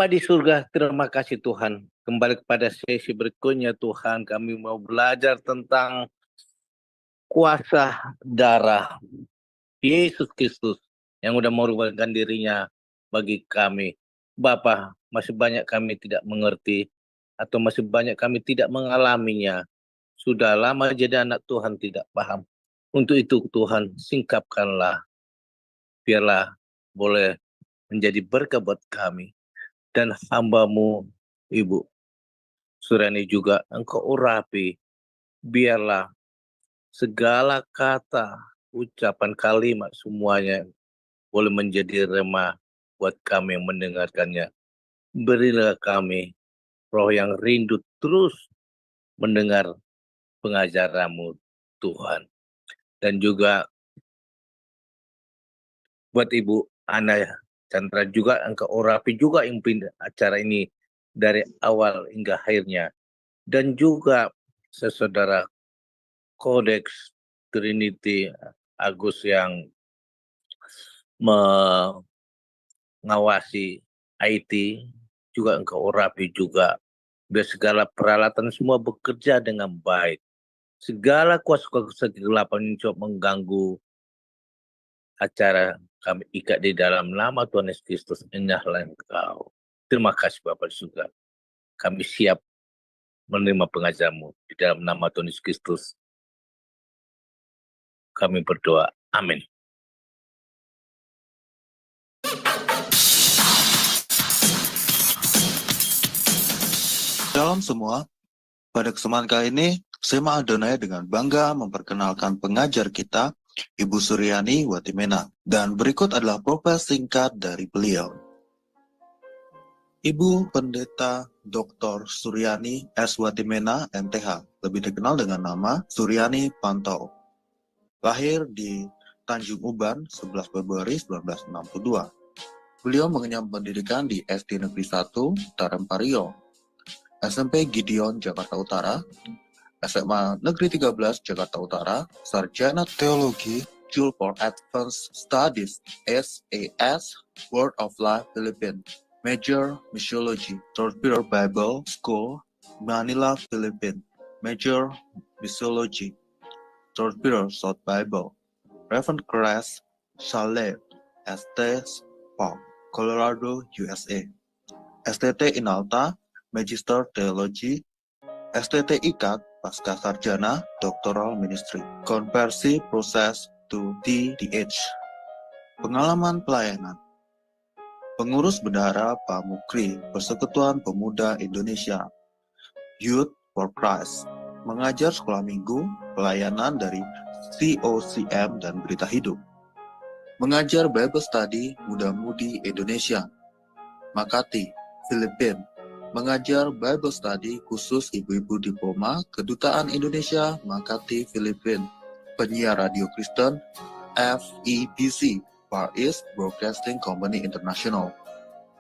Bapa di surga, terima kasih Tuhan. Kembali kepada sesi berikutnya Tuhan, kami mau belajar tentang kuasa darah Yesus Kristus yang sudah mengorbankan dirinya bagi kami. Bapa, masih banyak kami tidak mengerti atau masih banyak kami tidak mengalaminya. Sudah lama jadi anak Tuhan tidak paham. Untuk itu Tuhan, singkapkanlah, biarlah boleh menjadi berkat buat kami. Dan hamba-Mu, Ibu Suryani juga, Engkau urapi, biarlah segala kata, ucapan, kalimat semuanya boleh menjadi rema buat kami yang mendengarkannya. Berilah kami roh yang rindu terus mendengar pengajaran-Mu, Tuhan. Dan juga buat Ibu Ana Chandra juga, Engkau urapi juga yang pindah acara ini dari awal hingga akhirnya. Dan juga saudara Kodeks Trinity Agus yang mengawasi IT, juga Engkau urapi juga. Biar segala peralatan semua bekerja dengan baik. Segala kuasa kegelapan yang coba mengganggu acara kami ikat di dalam nama Tuhan Yesus Kristus. Indahlah Engkau. Terima kasih Bapak di surga. Kami siap menerima pengajaran-Mu di dalam nama Tuhan Yesus Kristus. Kami berdoa. Amin. Shalom semua. Pada kesempatan kali ini, saya Adonai dengan bangga memperkenalkan pengajar kita, Ibu Suryani Watimena. Dan berikut adalah profil singkat dari beliau. Ibu Pendeta Dr. Suryani S. Watimena, MTH, lebih dikenal dengan nama Suryani Pantau. Lahir di Tanjung Uban, 11 Februari 1962. Beliau mengenyam pendidikan di SD Negeri 1, Tarempario, SMP Gideon, Jakarta Utara, SMA Negeri 13, Jakarta Utara, Sarjana Teologi, School for Advanced Studies, SAS, Word of Life, Philippines, Major Missiology, Torpedo Bible School, Manila, Philippines, Major Missiology, Torpedo South Bible, Reverend Crest, Saleh, ST Spark, Colorado, USA, STT Inalta, Magister Theology, STT IKAT, Pasca Sarjana, Doctoral Ministry, Konversi Proses to DDH. Pengalaman pelayanan. Pengurus Bendahara Pamukri, Persekutuan Pemuda Indonesia, Youth for Christ, mengajar sekolah minggu, pelayanan dari COCM dan Berita Hidup, mengajar Bible Study Muda-Mudi Indonesia, Makati, Filipina, mengajar Bible Study khusus ibu-ibu diploma Kedutaan Indonesia Makati Filipina, penyiar radio Kristen FEBC, Far East Broadcasting Company International,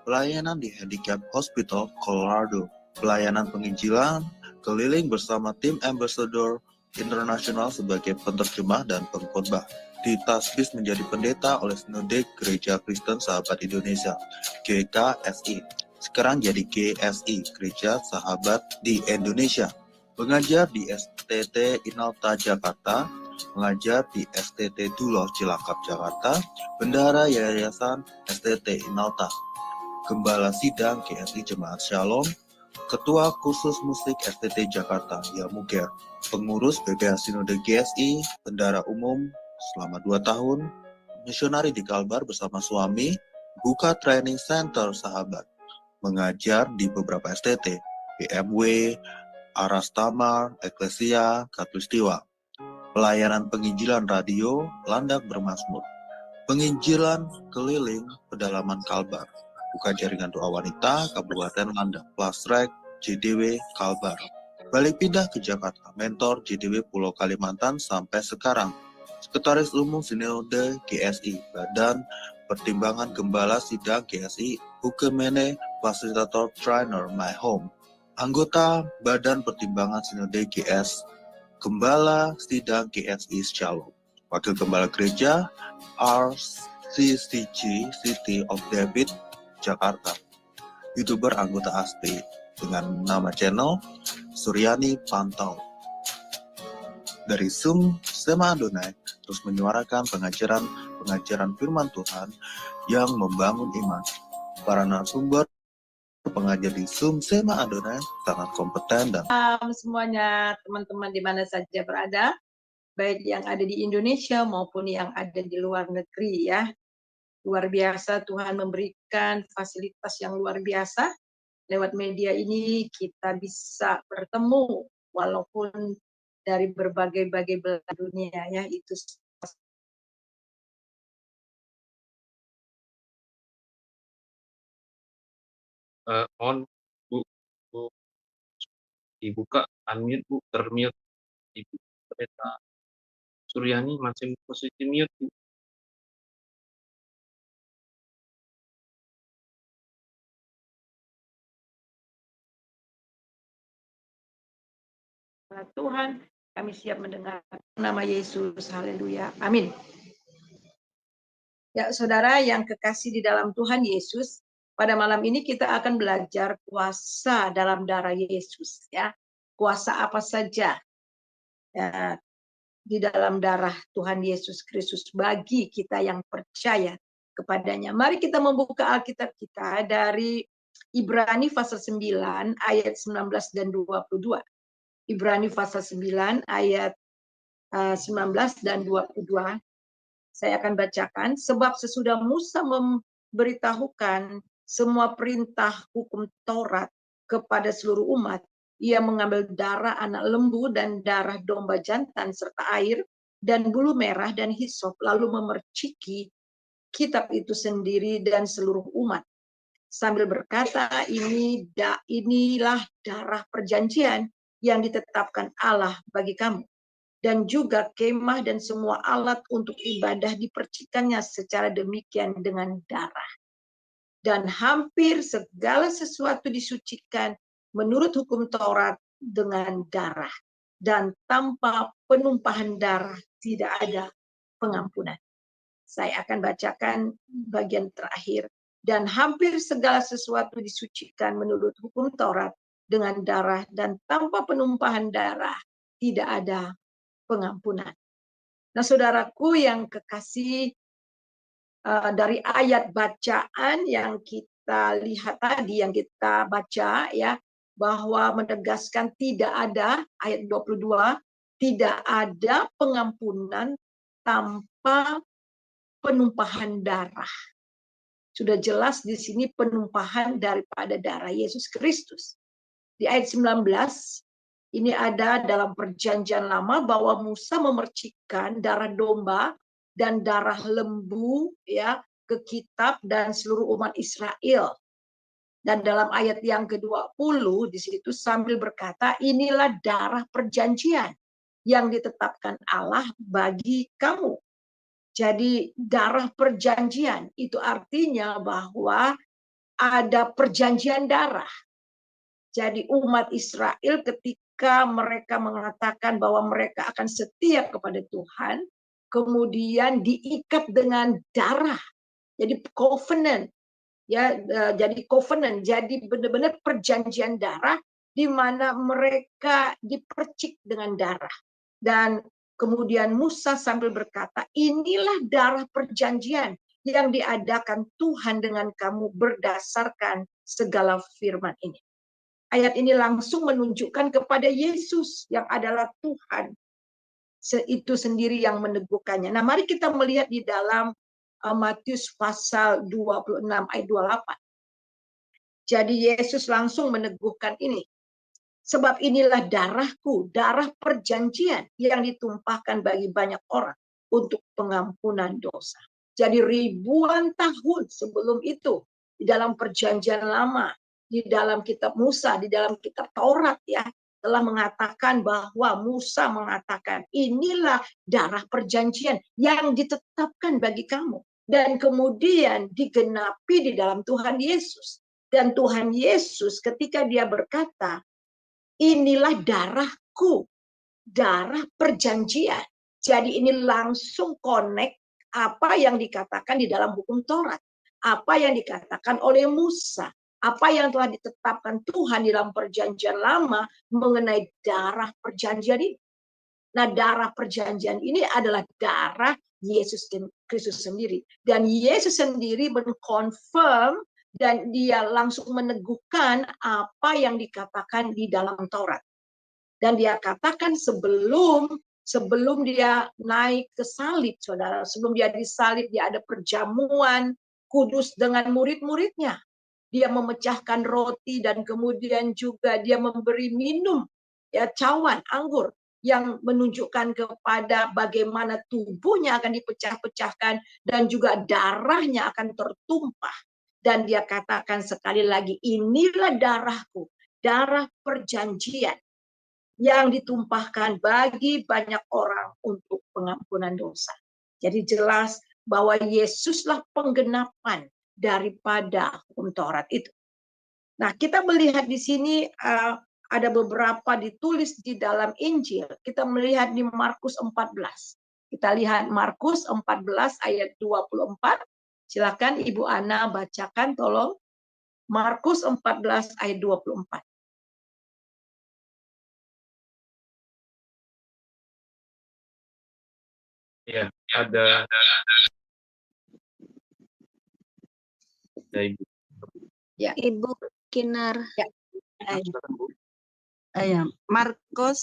pelayanan di Handicap Hospital Colorado, pelayanan penginjilan keliling bersama tim Ambassador Internasional sebagai penterjemah dan pengkhotbah. Ditasbis menjadi pendeta oleh Sinode Gereja Kristen Sahabat Indonesia GKSI. Sekarang jadi GSI, Gereja Sahabat di Indonesia. Mengajar di STT Inalta Jakarta, mengajar di STT Duloh Cilacap Jakarta, bendahara Yayasan STT Inalta, Gembala Sidang GSI Jemaat Shalom, Ketua Kursus Musik STT Jakarta Yamuger, pengurus BPH Sinode GSI, bendahara umum selama 2 tahun, misionari di Kalbar bersama suami, buka training center sahabat, mengajar di beberapa STT, BMW, Aras Tamar, Eklesia, Katulistiwa, pelayanan penginjilan radio, Landak Bermazmur, penginjilan keliling pedalaman Kalbar, buka jaringan doa wanita, Kabupaten Landak, Plasrek, JDW, Kalbar, balik pindah ke Jakarta, mentor JDW Pulau Kalimantan sampai sekarang, Sekretaris Umum Sinode GSI, Badan Pertimbangan Gembala Sidang GSI, Ukemene, Fasilitator Trainer My Home, anggota Badan Pertimbangan Sinode GS, Gembala Sidang GSI Shalom, Wakil Gembala Gereja RCCG City of David, Jakarta, YouTuber anggota ASTI dengan nama channel Suryani Pantau. Dari Zoom Sema Adonai terus menyuarakan pengajaran firman Tuhan yang membangun iman. Para narasumber pengajar di Zoom Sema Adonai sangat kompeten dan semuanya, teman-teman di mana saja berada, baik yang ada di Indonesia maupun yang ada di luar negeri ya. Luar biasa Tuhan memberikan fasilitas yang luar biasa. Lewat media ini kita bisa bertemu walaupun dari berbagai-bagai belahan dunia ya. Itu on Bu, Bu dibuka, unmute Bu, termute Ibu Pendeta Suryani masih posisi mute Bu. Tuhan, kami siap mendengar nama Yesus. Haleluya. Amin. Ya, saudara yang kekasih di dalam Tuhan Yesus, pada malam ini kita akan belajar kuasa dalam darah Yesus ya. Kuasa apa saja ya, di dalam darah Tuhan Yesus Kristus bagi kita yang percaya kepadanya. Mari kita membuka Alkitab kita dari Ibrani pasal 9 ayat 19 dan 22. Ibrani pasal 9 ayat 19 dan 22. Saya akan bacakan. Sebab sesudah Musa memberitahukan semua perintah hukum Taurat kepada seluruh umat, ia mengambil darah anak lembu dan darah domba jantan serta air dan bulu merah dan hisop, lalu memerciki kitab itu sendiri dan seluruh umat, sambil berkata, inilah darah perjanjian yang ditetapkan Allah bagi kamu. Dan juga kemah dan semua alat untuk ibadah dipercikannya secara demikian dengan darah. Dan hampir segala sesuatu disucikan menurut hukum Taurat dengan darah. Dan tanpa penumpahan darah tidak ada pengampunan. Saya akan bacakan bagian terakhir. Dan hampir segala sesuatu disucikan menurut hukum Taurat dengan darah, dan tanpa penumpahan darah tidak ada pengampunan. Nah, saudaraku yang kekasih, dari ayat bacaan yang kita lihat tadi, yang kita baca ya, bahwa menegaskan tidak ada, ayat 22, tidak ada pengampunan tanpa penumpahan darah. Sudah jelas di sini penumpahan daripada darah Yesus Kristus. Di ayat 19, ini ada dalam perjanjian lama bahwa Musa memercikkan darah domba dan darah lembu ya ke kitab dan seluruh umat Israel. Dan dalam ayat yang ke-20 di situ sambil berkata, inilah darah perjanjian yang ditetapkan Allah bagi kamu. Jadi darah perjanjian itu artinya bahwa ada perjanjian darah. Jadi umat Israel ketika mereka mengatakan bahwa mereka akan setia kepada Tuhan, kemudian diikat dengan darah. Jadi covenant, ya, jadi covenant, jadi benar-benar perjanjian darah di mana mereka dipercik dengan darah. Dan kemudian Musa sambil berkata, inilah darah perjanjian yang diadakan Tuhan dengan kamu berdasarkan segala firman ini. Ayat ini langsung menunjukkan kepada Yesus yang adalah Tuhan. Itu sendiri yang meneguhkannya. Nah, mari kita melihat di dalam Matius pasal 26 ayat 28. Jadi Yesus langsung meneguhkan ini. Sebab inilah darahku, darah perjanjian yang ditumpahkan bagi banyak orang untuk pengampunan dosa. Jadi ribuan tahun sebelum itu, di dalam perjanjian lama, di dalam kitab Musa, di dalam kitab Taurat ya, telah mengatakan bahwa Musa mengatakan inilah darah perjanjian yang ditetapkan bagi kamu. Dan kemudian digenapi di dalam Tuhan Yesus. Dan Tuhan Yesus ketika dia berkata, inilah darahku, darah perjanjian. Jadi ini langsung connect apa yang dikatakan di dalam hukum Taurat, apa yang dikatakan oleh Musa. apa yang telah ditetapkan Tuhan di dalam perjanjian lama mengenai darah perjanjian ini. Nah, darah perjanjian ini adalah darah Yesus Kristus sendiri. Dan Yesus sendiri mengkonfirm dan dia langsung meneguhkan apa yang dikatakan di dalam Taurat. Dan dia katakan sebelum dia naik ke salib, saudara, sebelum dia disalib, dia ada perjamuan kudus dengan murid-muridnya. Dia memecahkan roti dan kemudian juga dia memberi minum ya cawan anggur yang menunjukkan kepada bagaimana tubuhnya akan dipecah-pecahkan dan juga darahnya akan tertumpah. Dan dia katakan sekali lagi, inilah darahku, darah perjanjian yang ditumpahkan bagi banyak orang untuk pengampunan dosa. Jadi jelas bahwa Yesuslah penggenapan daripada hukum Taurat itu. Nah, kita melihat di sini ada beberapa ditulis di dalam Injil. Kita melihat di Markus 14. Kita lihat Markus 14 ayat 24. Silakan Ibu Ana bacakan, tolong. Markus 14 ayat 24. Ya, ada Ibu. Ya. Ibu Kinar. Ya. Markus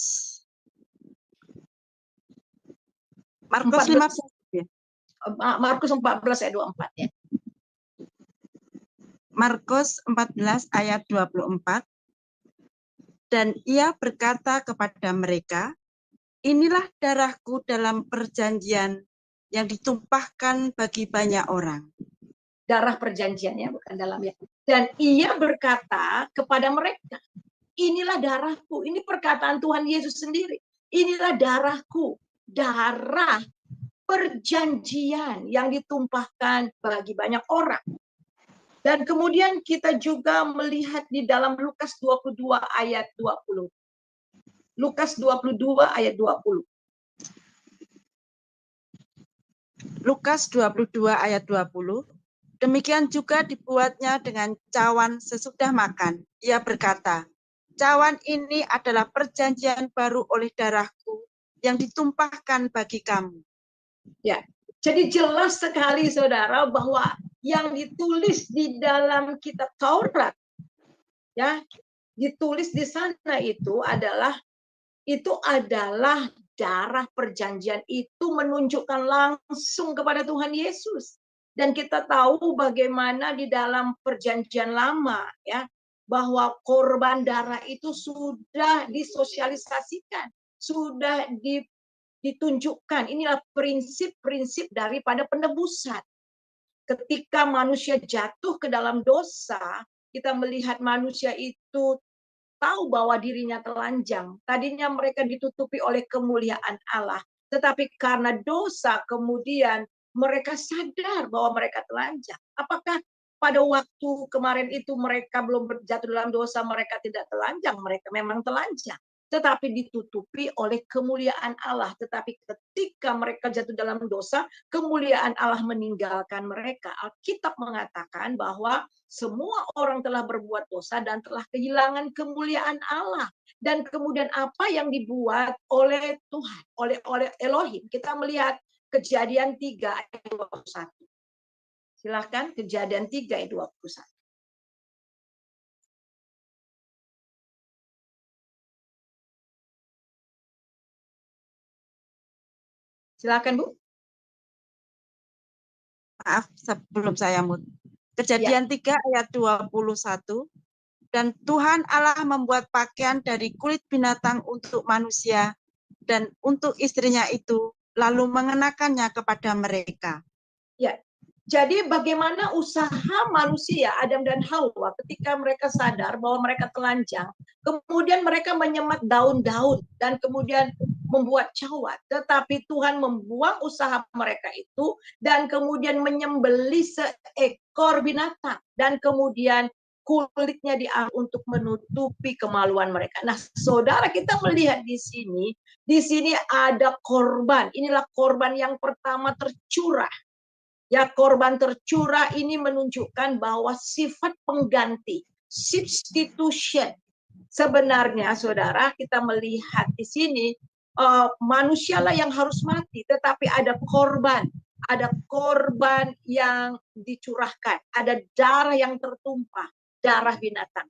14. 15 ya. Markus 14 ayat 24 ya. Markus 14 ayat 24. Dan ia berkata kepada mereka, inilah darahku dalam perjanjian yang ditumpahkan bagi banyak orang. Darah perjanjiannya, bukan dalam ya. Dan ia berkata kepada mereka, inilah darahku. Ini perkataan Tuhan Yesus sendiri. Inilah darahku, darah perjanjian yang ditumpahkan bagi banyak orang. Dan kemudian kita juga melihat di dalam Lukas 22 ayat 20. Lukas 22 ayat 20. Lukas 22 ayat 20. Demikian juga dibuatnya dengan cawan sesudah makan. Ia berkata, cawan ini adalah perjanjian baru oleh darahku yang ditumpahkan bagi kamu. Ya, jadi jelas sekali saudara bahwa yang ditulis di dalam kitab Taurat, ya, ditulis di sana itu adalah darah perjanjian itu menunjukkan langsung kepada Tuhan Yesus. Dan kita tahu bagaimana di dalam perjanjian lama ya bahwa korban darah itu sudah disosialisasikan, sudah ditunjukkan. Inilah prinsip-prinsip daripada penebusan. Ketika manusia jatuh ke dalam dosa, kita melihat manusia itu tahu bahwa dirinya telanjang. Tadinya mereka ditutupi oleh kemuliaan Allah. Tetapi karena dosa kemudian mereka sadar bahwa mereka telanjang. Apakah pada waktu kemarin itu mereka belum jatuh dalam dosa, mereka tidak telanjang? Mereka memang telanjang. Tetapi ditutupi oleh kemuliaan Allah. Tetapi ketika mereka jatuh dalam dosa, kemuliaan Allah meninggalkan mereka. Alkitab mengatakan bahwa semua orang telah berbuat dosa dan telah kehilangan kemuliaan Allah. Dan kemudian apa yang dibuat oleh Tuhan, oleh Elohim. Kita melihat Kejadian 3 ayat 21. Silahkan Kejadian 3 ayat 21. Silakan Bu. Maaf, sebelum saya mut. Kejadian 3 ayat 21. Dan Tuhan Allah membuat pakaian dari kulit binatang untuk manusia dan untuk istrinya itu, lalu mengenakannya kepada mereka. Ya, jadi bagaimana usaha manusia, Adam dan Hawa, ketika mereka sadar bahwa mereka telanjang, kemudian mereka menyemat daun-daun dan kemudian membuat cawat. Tetapi Tuhan membuang usaha mereka itu dan kemudian menyembelih seekor binatang dan kemudian kulitnya diambil untuk menutupi kemaluan mereka. Nah, saudara, kita melihat di sini ada korban. Inilah korban yang pertama tercurah. Ya, korban tercurah ini menunjukkan bahwa sifat pengganti, substitution. Sebenarnya, saudara, kita melihat di sini manusialah yang harus mati, tetapi ada korban yang dicurahkan, ada darah yang tertumpah, darah binatang.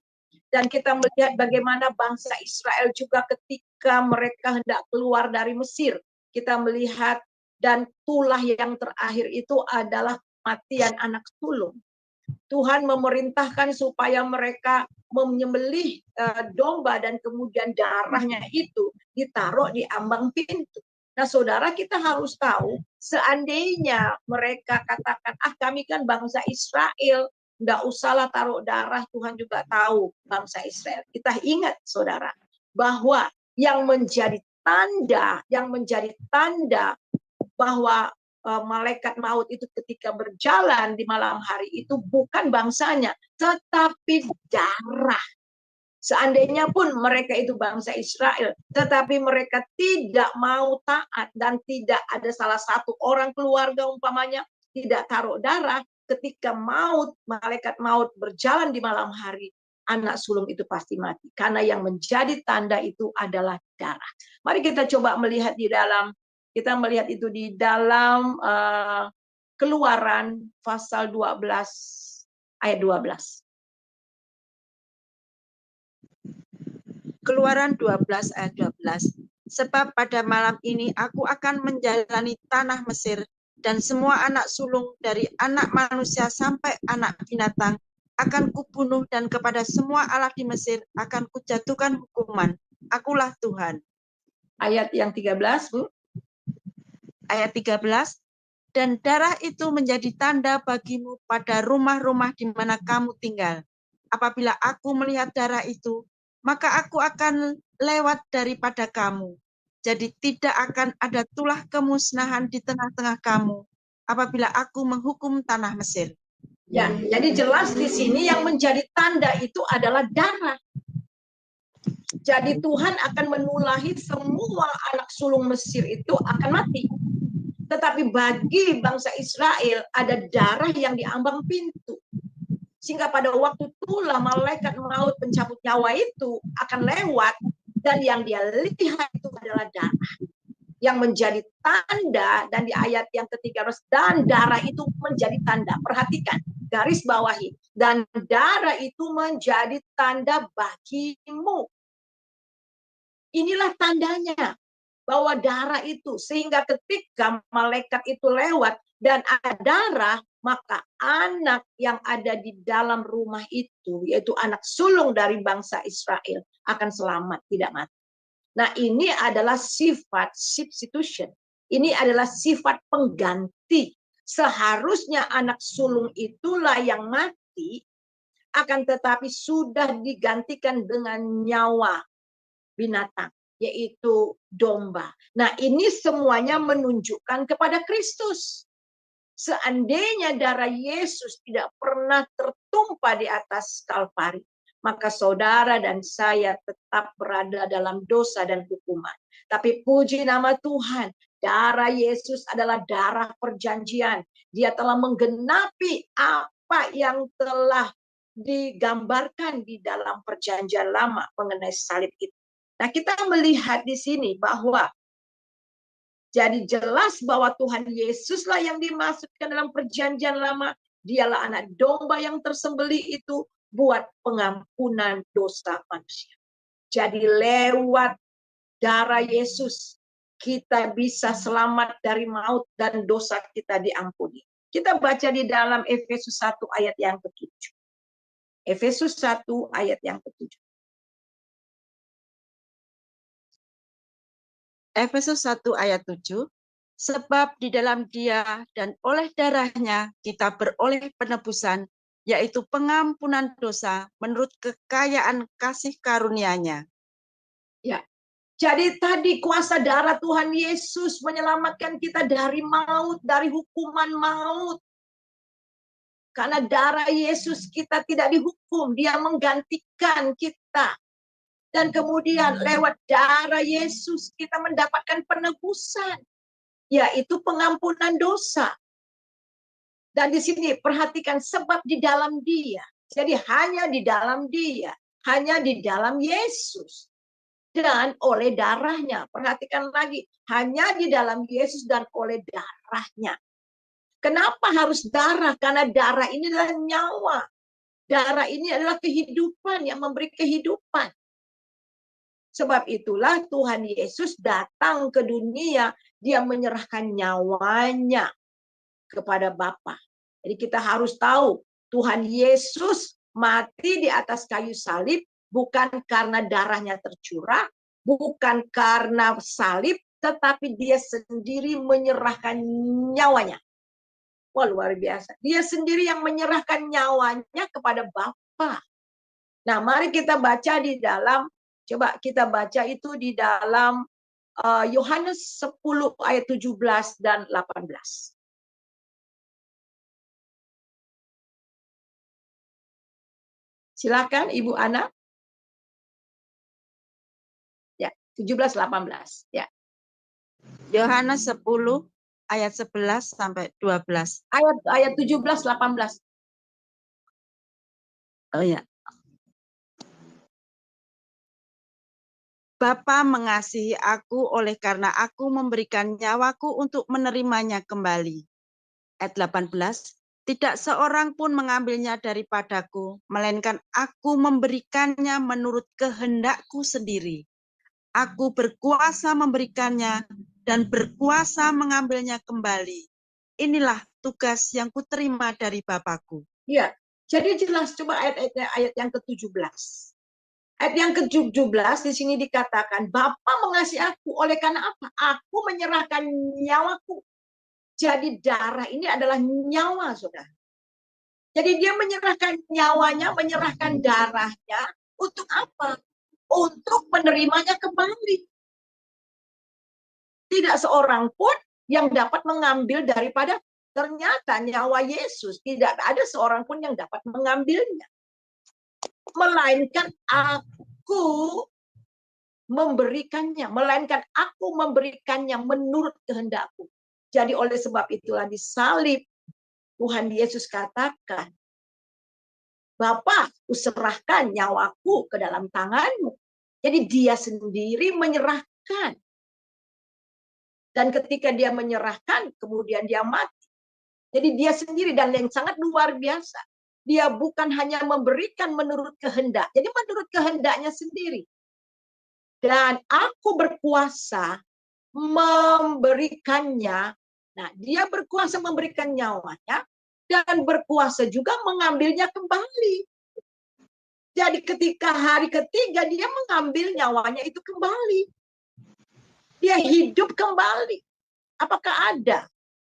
Dan kita melihat bagaimana bangsa Israel juga ketika mereka hendak keluar dari Mesir, kita melihat dan tulah yang terakhir itu adalah kematian anak sulung. Tuhan memerintahkan supaya mereka menyembelih domba dan kemudian darahnya itu ditaruh di ambang pintu. Nah, saudara, kita harus tahu, seandainya mereka katakan, kami kan bangsa Israel, enggak usahlah taruh darah, Tuhan juga tahu bangsa Israel. Kita ingat, saudara, bahwa yang menjadi tanda bahwa malaikat maut itu ketika berjalan di malam hari itu bukan bangsanya, tetapi darah. Seandainya pun mereka itu bangsa Israel, tetapi mereka tidak mau taat dan tidak ada salah satu orang keluarga umpamanya tidak taruh darah, ketika malaikat maut berjalan di malam hari, anak sulung itu pasti mati. Karena yang menjadi tanda itu adalah darah. Mari kita coba melihat itu di dalam Keluaran pasal 12 ayat 12. Keluaran 12 ayat 12. Sebab pada malam ini aku akan menjalani tanah Mesir, dan semua anak sulung dari anak manusia sampai anak binatang akan kubunuh, dan kepada semua Allah di Mesir akan kujatuhkan hukuman. Akulah Tuhan. Ayat yang 13, Bu. Ayat 13. Dan darah itu menjadi tanda bagimu pada rumah-rumah di mana kamu tinggal. Apabila aku melihat darah itu, maka aku akan lewat daripada kamu. Jadi tidak akan ada tulah kemusnahan di tengah-tengah kamu apabila aku menghukum tanah Mesir. Ya, jadi jelas di sini yang menjadi tanda itu adalah darah. Jadi Tuhan akan menulahi semua anak sulung Mesir itu akan mati. Tetapi bagi bangsa Israel ada darah yang diambang pintu. Sehingga pada waktu itulah malaikat maut pencabut nyawa itu akan lewat, dan yang dia lihat itu adalah darah. Yang menjadi tanda, dan di ayat yang ke-13, dan darah itu menjadi tanda. Perhatikan, garis bawahi. Dan darah itu menjadi tanda bagimu. Inilah tandanya bahwa darah itu, sehingga ketika malaikat itu lewat dan ada darah, maka anak yang ada di dalam rumah itu, yaitu anak sulung dari bangsa Israel, akan selamat, tidak mati. Nah, ini adalah sifat substitution. Ini adalah sifat pengganti. Seharusnya anak sulung itulah yang mati, akan tetapi sudah digantikan dengan nyawa binatang, yaitu domba. Nah, ini semuanya menunjukkan kepada Kristus. Seandainya darah Yesus tidak pernah tertumpah di atas Kalvari, maka saudara dan saya tetap berada dalam dosa dan hukuman. Tapi puji nama Tuhan, darah Yesus adalah darah perjanjian. Dia telah menggenapi apa yang telah digambarkan di dalam perjanjian lama mengenai salib itu. Nah, kita melihat di sini bahwa jadi jelas bahwa Tuhan Yesuslah yang dimasukkan dalam perjanjian lama. Dialah anak domba yang tersembelih itu buat pengampunan dosa manusia. Jadi lewat darah Yesus kita bisa selamat dari maut dan dosa kita diampuni. Kita baca di dalam Efesus 1 ayat yang ke-7. Efesus 1 ayat yang ke-7. Efesus 1 ayat 7, sebab di dalam Dia dan oleh darahnya kita beroleh penebusan, yaitu pengampunan dosa menurut kekayaan kasih karunia-Nya. Ya. Jadi tadi kuasa darah Tuhan Yesus menyelamatkan kita dari maut, dari hukuman maut. Karena darah Yesus kita tidak dihukum, Dia menggantikan kita. Dan kemudian lewat darah Yesus kita mendapatkan penebusan, yaitu pengampunan dosa. Dan di sini perhatikan, sebab di dalam Dia. Jadi hanya di dalam Dia, hanya di dalam Yesus. Dan oleh darahnya, perhatikan lagi, hanya di dalam Yesus dan oleh darahnya. Kenapa harus darah? Karena darah ini adalah nyawa. Darah ini adalah kehidupan, yang memberi kehidupan. Sebab itulah Tuhan Yesus datang ke dunia, dia menyerahkan nyawanya kepada Bapa. Jadi kita harus tahu, Tuhan Yesus mati di atas kayu salib bukan karena darahnya tercurah, bukan karena salib, tetapi dia sendiri menyerahkan nyawanya. Wah, luar biasa. Dia sendiri yang menyerahkan nyawanya kepada Bapa. Nah, mari kita baca di dalam, coba kita baca itu di dalam Yohanes 10 ayat 17 dan 18. Silakan Ibu Ana. Ya, 17-18. Ya. Yohanes 10 ayat 11 sampai 12. Ayat 17-18. Oh ya. Bapa mengasihi aku oleh karena aku memberikan nyawaku untuk menerimanya kembali. Ayat 18. Tidak seorang pun mengambilnya daripadaku, melainkan aku memberikannya menurut kehendakku sendiri. Aku berkuasa memberikannya dan berkuasa mengambilnya kembali. Inilah tugas yang kuterima dari Bapakku. Ya, jadi jelas, coba ayat yang ke-17. Ayat yang ke-17 di sini dikatakan, Bapa mengasihi aku oleh karena apa? Aku menyerahkan nyawaku. Jadi darah ini adalah nyawa, saudara. Jadi dia menyerahkan nyawanya, menyerahkan darahnya untuk apa? Untuk menerimanya kembali. Tidak seorang pun yang dapat mengambil daripada ternyata nyawa Yesus. Tidak ada seorang pun yang dapat mengambilnya. Melainkan aku memberikannya. Melainkan aku memberikannya menurut kehendakku. Jadi oleh sebab itulah di salib Tuhan Yesus katakan, Bapa, kuserahkan nyawaku ke dalam tanganmu. Jadi dia sendiri menyerahkan. Dan ketika dia menyerahkan, kemudian dia mati. Jadi dia sendiri, dan yang sangat luar biasa. Dia bukan hanya memberikan menurut kehendak. Jadi menurut kehendaknya sendiri. Dan aku berkuasa memberikannya. Nah, dia berkuasa memberikan nyawanya. Dan berkuasa juga mengambilnya kembali. Jadi ketika hari ketiga dia mengambil nyawanya itu kembali. Dia hidup kembali. Apakah ada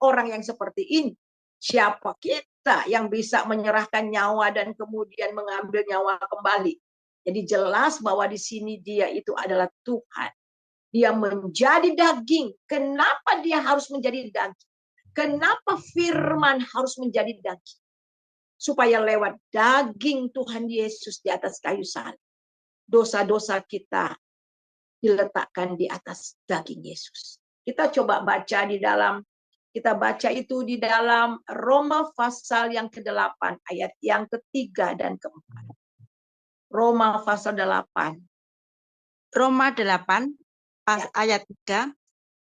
orang yang seperti ini? Siapa kita yang bisa menyerahkan nyawa dan kemudian mengambil nyawa kembali? Jadi jelas bahwa di sini dia itu adalah Tuhan. Dia menjadi daging. Kenapa dia harus menjadi daging? Kenapa firman harus menjadi daging? Supaya lewat daging Tuhan Yesus di atas kayu salib, dosa-dosa kita diletakkan di atas daging Yesus. Kita coba baca di dalam, kita baca itu di dalam Roma pasal yang ke-8, ayat yang ke-3 dan ke-4. Roma pasal 8. Roma 8, ayat 3.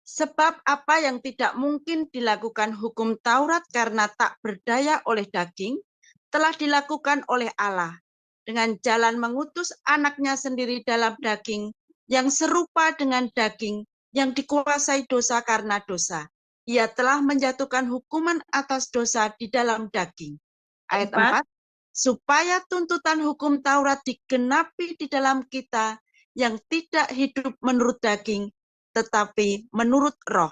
Sebab apa yang tidak mungkin dilakukan hukum Taurat karena tak berdaya oleh daging, telah dilakukan oleh Allah dengan jalan mengutus anaknya sendiri dalam daging yang serupa dengan daging yang dikuasai dosa karena dosa. Ia telah menjatuhkan hukuman atas dosa di dalam daging. Ayat 4. Supaya tuntutan hukum Taurat digenapi di dalam kita yang tidak hidup menurut daging, tetapi menurut roh.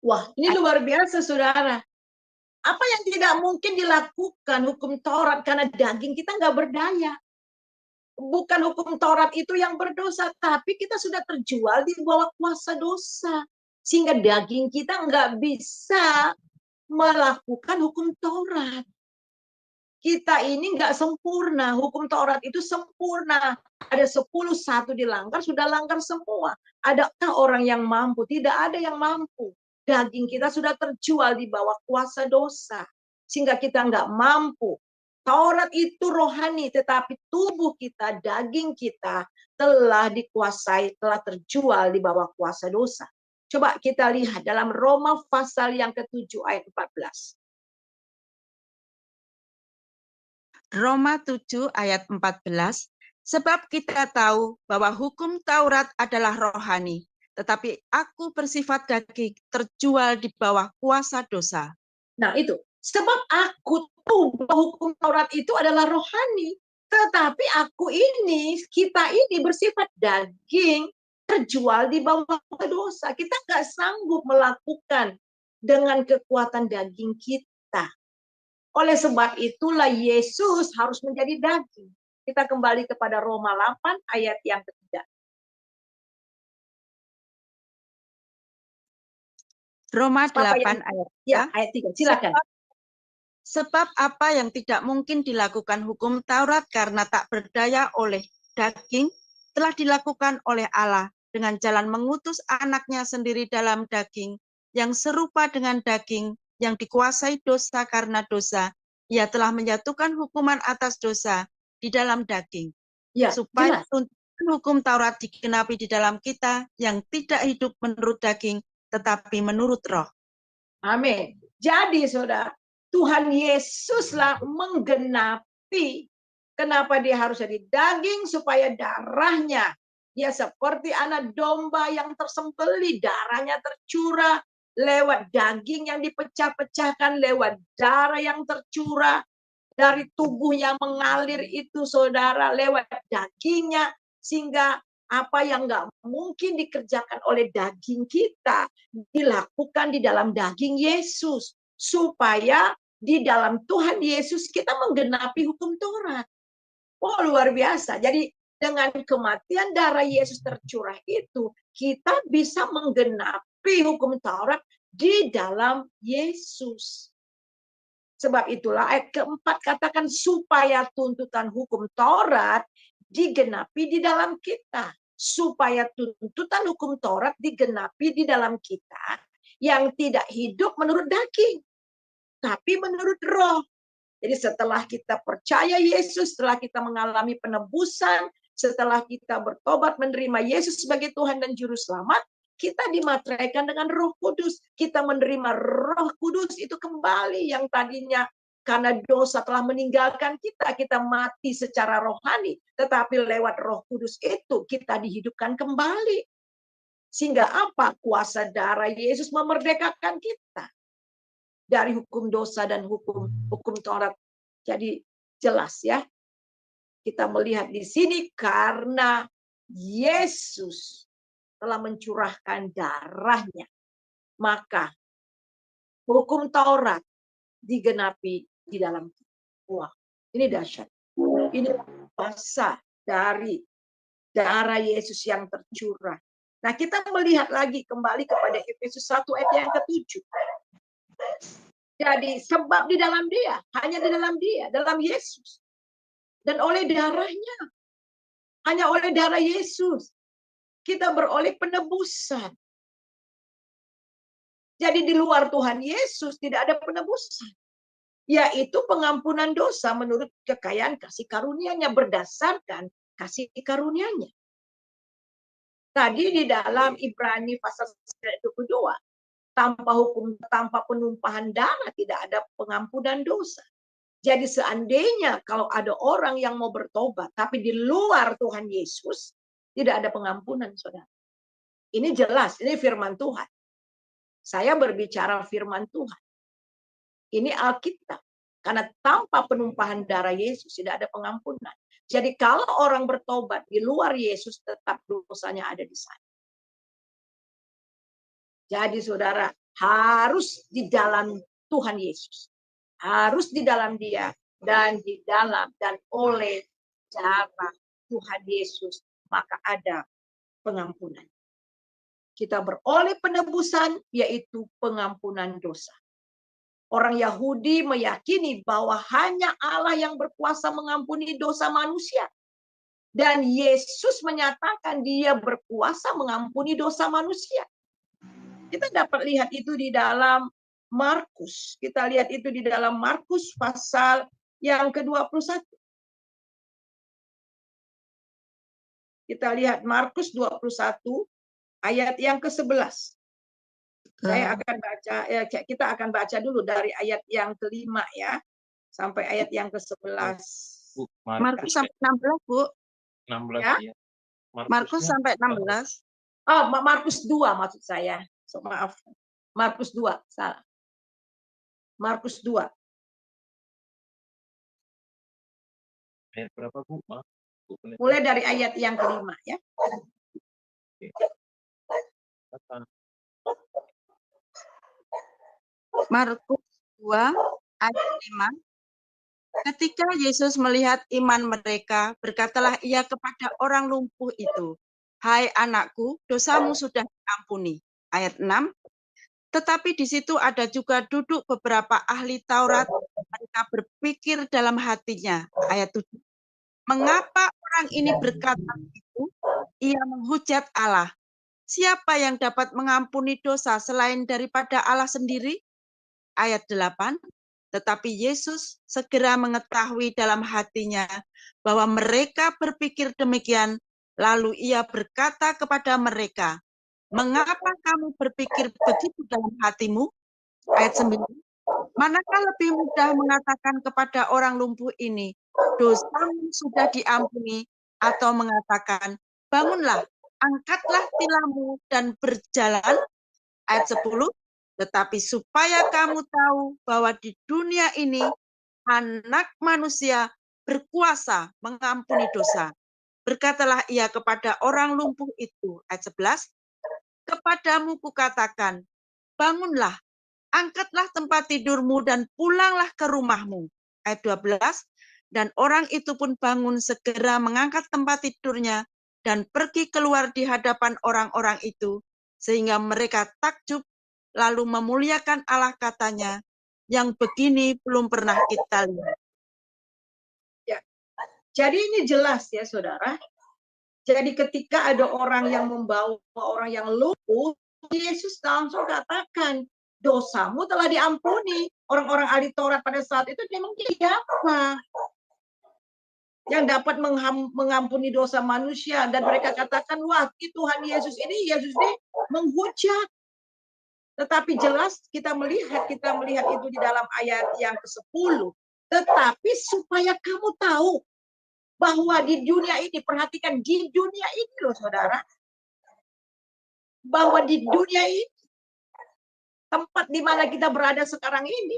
Wah, ini luar biasa, saudara. Apa yang tidak mungkin dilakukan hukum Taurat karena daging kita nggak berdaya. Bukan hukum Taurat itu yang berdosa, tapi kita sudah terjual di bawah kuasa dosa. Sehingga daging kita nggak bisa melakukan hukum Taurat. Kita ini nggak sempurna. Hukum Taurat itu sempurna. Ada 10-1 dilanggar, sudah langgar semua. Adakah orang yang mampu? Tidak ada yang mampu. Daging kita sudah terjual di bawah kuasa dosa. sehingga kita nggak mampu. Taurat itu rohani, tetapi tubuh kita, daging kita telah dikuasai, telah terjual di bawah kuasa dosa. Coba kita lihat dalam Roma pasal yang ke-7 ayat 14. Roma 7 ayat 14, sebab kita tahu bahwa hukum Taurat adalah rohani, tetapi aku bersifat daging, terjual di bawah kuasa dosa. Nah itu, sebab aku tahu bahwa hukum Taurat itu adalah rohani, tetapi aku ini, kita ini bersifat daging, terjual di bawah dosa. Kita nggak sanggup melakukan dengan kekuatan daging kita. Oleh sebab itulah Yesus harus menjadi daging. Kita kembali kepada Roma 8 ayat yang ketiga. Roma Apa 8 yang- ayat 3. Ya, ayat 3. Silakan. Sebab apa yang tidak mungkin dilakukan hukum Taurat karena tak berdaya oleh daging, telah dilakukan oleh Allah dengan jalan mengutus anaknya sendiri dalam daging, yang serupa dengan daging, yang dikuasai dosa karena dosa. Ia telah menyatukan hukuman atas dosa di dalam daging, Ya, supaya jelas. tuntutan hukum Taurat digenapi di dalam kita, yang tidak hidup menurut daging, tetapi menurut roh. Amin. Jadi saudara, Tuhan Yesuslah menggenapi. Kenapa dia harus jadi daging? Supaya darahnya, dia seperti anak domba yang tersembelih, darahnya tercurah lewat daging yang dipecah-pecahkan, lewat darah yang tercurah dari tubuh yang mengalir itu saudara, lewat dagingnya, sehingga apa yang nggak mungkin dikerjakan oleh daging kita dilakukan di dalam daging Yesus, supaya di dalam Tuhan Yesus kita menggenapi hukum Taurat. Oh, luar biasa. Jadi dengan kematian darah Yesus tercurah itu, kita bisa menggenapi hukum Taurat di dalam Yesus. Sebab itulah ayat keempat katakan supaya tuntutan hukum Taurat digenapi di dalam kita. Supaya tuntutan hukum Taurat digenapi di dalam kita yang tidak hidup menurut daging, tapi menurut roh. Jadi setelah kita percaya Yesus, setelah kita mengalami penebusan, setelah kita bertobat menerima Yesus sebagai Tuhan dan Juru Selamat, kita dimateraikan dengan Roh Kudus. Kita menerima Roh Kudus itu kembali yang tadinya karena dosa telah meninggalkan kita, kita mati secara rohani. Tetapi lewat Roh Kudus itu kita dihidupkan kembali. Sehingga apa? Kuasa darah Yesus memerdekakan kita dari hukum dosa dan hukum Taurat. Jadi jelas ya. Kita melihat di sini karena Yesus telah mencurahkan darahnya, maka hukum Taurat digenapi di dalam kita. Wah, ini dahsyat. Ini kuasa dari darah Yesus yang tercurah. Nah, kita melihat lagi kembali kepada Efesus 1 ayat yang ke-7. Jadi sebab di dalam dia, hanya di dalam dia, dalam Yesus. Dan oleh darahnya, hanya oleh darah Yesus, kita beroleh penebusan. Jadi di luar Tuhan Yesus tidak ada penebusan. Yaitu pengampunan dosa menurut kekayaan kasih karunia-Nya, berdasarkan kasih karunia-Nya. Tadi di dalam Ibrani pasal 22, tanpa penumpahan darah tidak ada pengampunan dosa. Jadi seandainya kalau ada orang yang mau bertobat, tapi di luar Tuhan Yesus, tidak ada pengampunan, saudara. Ini jelas, ini firman Tuhan. Saya berbicara firman Tuhan. Ini Alkitab. Karena tanpa penumpahan darah Yesus tidak ada pengampunan. Jadi kalau orang bertobat di luar Yesus, tetap dosanya ada di sana. Jadi saudara, harus di dalam Tuhan Yesus. Harus di dalam dia. Dan di dalam dan oleh darah Tuhan Yesus, maka ada pengampunan. Kita beroleh penebusan, yaitu pengampunan dosa. Orang Yahudi meyakini bahwa hanya Allah yang berkuasa mengampuni dosa manusia. Dan Yesus menyatakan dia berkuasa mengampuni dosa manusia. Kita dapat lihat itu di dalam Markus. Kita lihat itu di dalam Markus pasal yang ke-21. Kita lihat Markus 21 ayat yang ke-11. Saya akan baca, kita akan baca dulu dari ayat yang ke-5 ya, sampai ayat yang ke-11. Bu, Markus sampai 16, Bu. 16 Ya. ya. Markus sampai 16. Oh, Markus 2 maksud saya. So, maaf. Markus 2, salah. Markus 2. Ayat berapa, Bu? Maaf. Bu, Mulai dari ayat yang ke-5 ya. Markus 2 ayat 5. Ketika Yesus melihat iman mereka, berkatalah ia kepada orang lumpuh itu, "Hai anakku, dosamu sudah diampuni." Ayat 6. Tetapi di situ ada juga duduk beberapa ahli Taurat. Mereka berpikir dalam hatinya. Ayat 7. Mengapa orang ini berkata itu? Ia menghujat Allah. Siapa yang dapat mengampuni dosa selain daripada Allah sendiri? Ayat 8. Tetapi Yesus segera mengetahui dalam hatinya bahwa mereka berpikir demikian, lalu ia berkata kepada mereka, "Mengapa kamu berpikir begitu dalam hatimu?" Ayat 9. Manakah lebih mudah mengatakan kepada orang lumpuh ini, "Dosamu sudah diampuni," atau mengatakan, "Bangunlah, angkatlah tilammu dan berjalan." Ayat 10. Tetapi supaya kamu tahu bahwa di dunia ini Anak Manusia berkuasa mengampuni dosa. Berkatalah ia kepada orang lumpuh itu. Ayat 11. Kepadamu kukatakan, bangunlah, angkatlah tempat tidurmu dan pulanglah ke rumahmu. Ayat 12. Dan orang itu pun bangun segera mengangkat tempat tidurnya dan pergi keluar di hadapan orang-orang itu, sehingga mereka takjub lalu memuliakan Allah, katanya, yang begini belum pernah kita lihat. Ya. Jadi ini jelas ya saudara. Jadi ketika ada orang yang membawa orang yang lumpuh, Yesus langsung katakan, dosamu telah diampuni. Orang-orang ahli Taurat pada saat itu memang siapa yang dapat mengampuni dosa manusia, dan mereka katakan, wah Tuhan Yesus ini menghujat. Tetapi jelas kita melihat itu di dalam ayat yang ke-10. Tetapi supaya kamu tahu bahwa di dunia ini, perhatikan, di dunia ini loh saudara, bahwa di dunia ini, tempat di mana kita berada sekarang ini,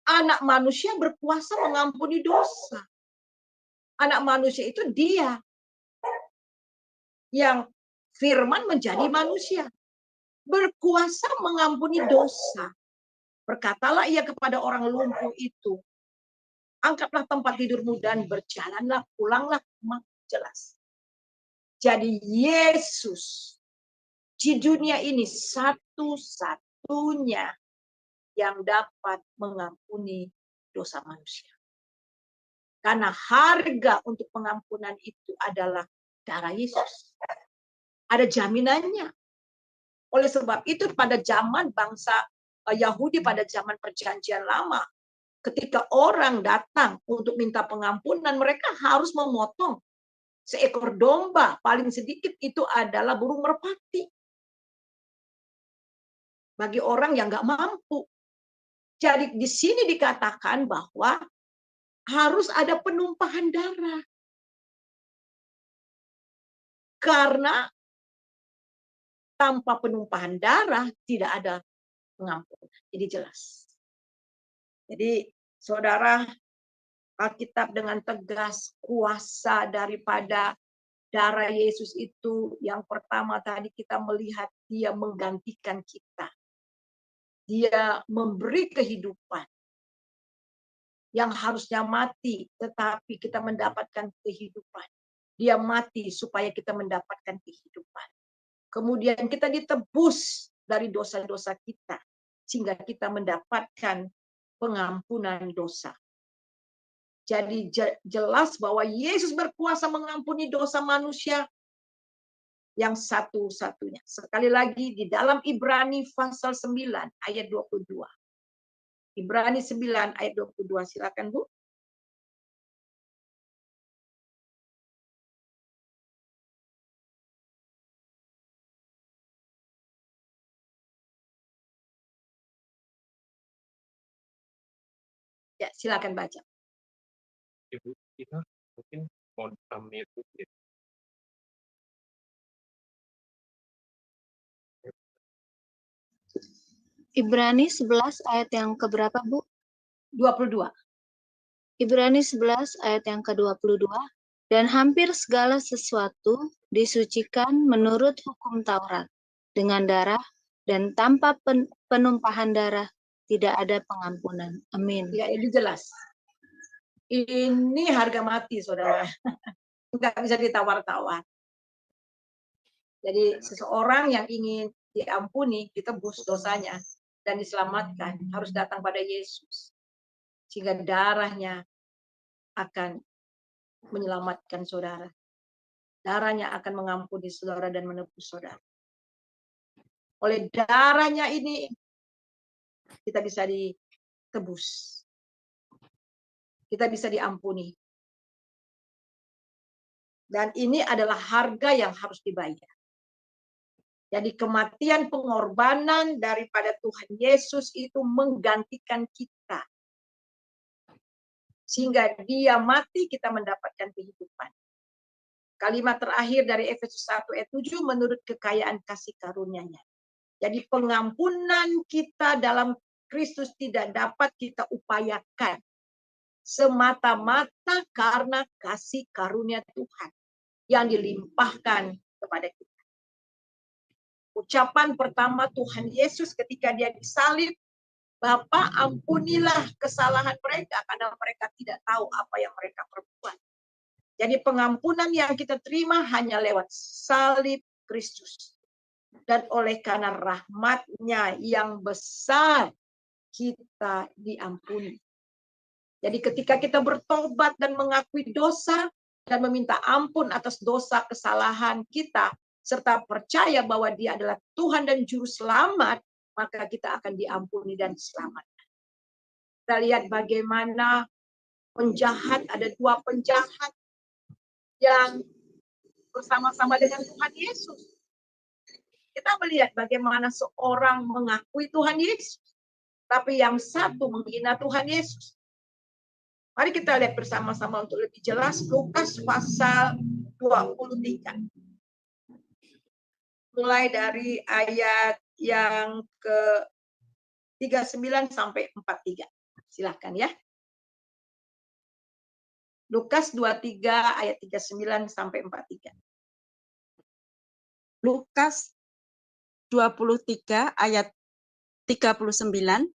Anak Manusia berkuasa mengampuni dosa. Anak Manusia itu Dia yang firman menjadi manusia, berkuasa mengampuni dosa. Berkatalah ia kepada orang lumpuh itu, angkatlah tempat tidurmu dan berjalanlah, pulanglah. Jelas. Jadi Yesus di dunia ini satu-satunya yang dapat mengampuni dosa manusia. Karena harga untuk pengampunan itu adalah darah Yesus. Ada jaminannya. Oleh sebab itu pada zaman bangsa Yahudi, pada zaman perjanjian lama, ketika orang datang untuk minta pengampunan, mereka harus memotong seekor domba. Paling sedikit itu adalah burung merpati. Bagi orang yang nggak mampu. Jadi di sini dikatakan bahwa harus ada penumpahan darah. Karena tanpa penumpahan darah tidak ada pengampunan. Jadi jelas. Jadi saudara, Alkitab dengan tegas, kuasa daripada darah Yesus itu, yang pertama tadi kita melihat Dia menggantikan kita. Dia memberi kehidupan yang harusnya mati, tetapi kita mendapatkan kehidupan. Dia mati supaya kita mendapatkan kehidupan. Kemudian kita ditebus dari dosa-dosa kita, sehingga kita mendapatkan pengampunan dosa. Jadi jelas bahwa Yesus berkuasa mengampuni dosa manusia yang satu-satunya. Sekali lagi di dalam Ibrani pasal 9 ayat 22. Ibrani 9 ayat 22, silakan Bu. Ya, silakan baca. Ibu kita mungkin mau unmute ya. Ibrani 11 ayat yang keberapa, Bu? 22. Ibrani 11 ayat yang ke-22. Dan hampir segala sesuatu disucikan menurut hukum Taurat, dengan darah, dan tanpa penumpahan darah tidak ada pengampunan. Amin. Ya, ini jelas. Ini harga mati, saudara. Nggak bisa ditawar-tawar. Jadi seseorang yang ingin diampuni, ditebus dosanya, dan diselamatkan, harus datang pada Yesus. Sehingga darahnya akan menyelamatkan saudara. Darahnya akan mengampuni saudara dan menebus saudara. Oleh darahnya ini, kita bisa ditebus. Kita bisa diampuni. Dan ini adalah harga yang harus dibayar. Jadi kematian pengorbanan daripada Tuhan Yesus itu menggantikan kita. Sehingga dia mati, kita mendapatkan kehidupan. Kalimat terakhir dari Efesus 1 ayat 7 menurut kekayaan kasih karunia-Nya. Jadi pengampunan kita dalam Kristus tidak dapat kita upayakan. Semata-mata karena kasih karunia Tuhan yang dilimpahkan kepada kita. Ucapan pertama Tuhan Yesus ketika dia disalib, Bapa, ampunilah kesalahan mereka karena mereka tidak tahu apa yang mereka perbuat. Jadi pengampunan yang kita terima hanya lewat salib Kristus. Dan oleh karena rahmat-Nya yang besar, kita diampuni. Jadi ketika kita bertobat dan mengakui dosa, dan meminta ampun atas dosa kesalahan kita, serta percaya bahwa Dia adalah Tuhan dan Juru Selamat, maka kita akan diampuni dan diselamatkan. Kita lihat bagaimana penjahat, ada dua penjahat yang bersama-sama dengan Tuhan Yesus. Kita melihat bagaimana seorang mengakui Tuhan Yesus, tapi yang satu menghina Tuhan Yesus. Mari kita lihat bersama-sama untuk lebih jelas Lukas pasal 23. Mulai dari ayat yang ke-39 sampai 43. Silahkan ya. Lukas 23 ayat 39 sampai 43. Lukas 23 ayat 39.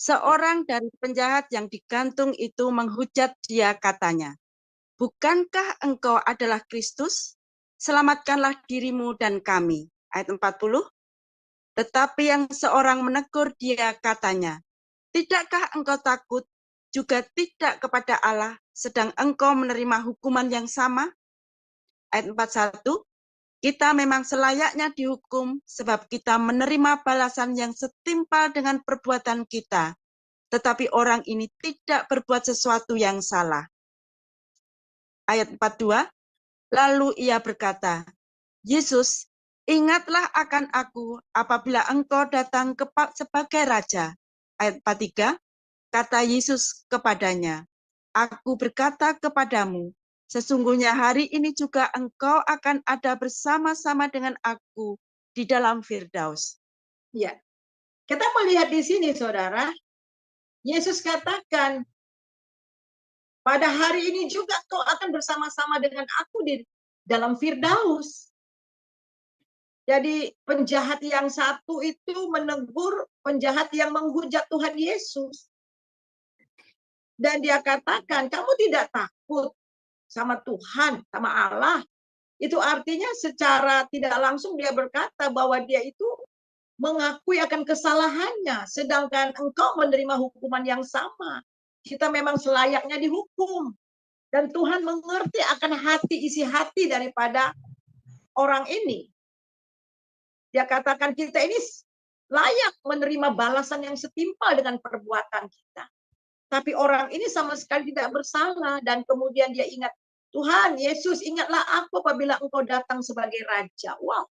Seorang dari penjahat yang digantung itu menghujat dia katanya, "Bukankah engkau adalah Kristus? Selamatkanlah dirimu dan kami." Ayat 40. Tetapi yang seorang menegur dia katanya, "Tidakkah engkau takut juga tidak kepada Allah, sedang engkau menerima hukuman yang sama?" Ayat 41. Kita memang selayaknya dihukum sebab kita menerima balasan yang setimpal dengan perbuatan kita. Tetapi orang ini tidak berbuat sesuatu yang salah. Ayat 42. Lalu ia berkata, "Yesus, ingatlah akan aku apabila engkau datang sebagai Raja." Ayat 43. Kata Yesus kepadanya, "Aku berkata kepadamu, sesungguhnya hari ini juga engkau akan ada bersama-sama dengan aku di dalam Firdaus." Ya, kita melihat di sini, saudara, Yesus katakan, pada hari ini juga kau akan bersama-sama dengan aku di dalam Firdaus. Jadi penjahat yang satu itu menegur penjahat yang menghujat Tuhan Yesus. Dan dia katakan, kamu tidak takut sama Tuhan, sama Allah. Itu artinya secara tidak langsung dia berkata bahwa dia itu mengakui akan kesalahannya. Sedangkan engkau menerima hukuman yang sama. Kita memang selayaknya dihukum. Dan Tuhan mengerti akan isi hati daripada orang ini. Dia katakan kita ini layak menerima balasan yang setimpal dengan perbuatan kita. Tapi orang ini sama sekali tidak bersalah. Dan kemudian dia ingat, Tuhan Yesus, ingatlah aku apabila engkau datang sebagai Raja. Wow.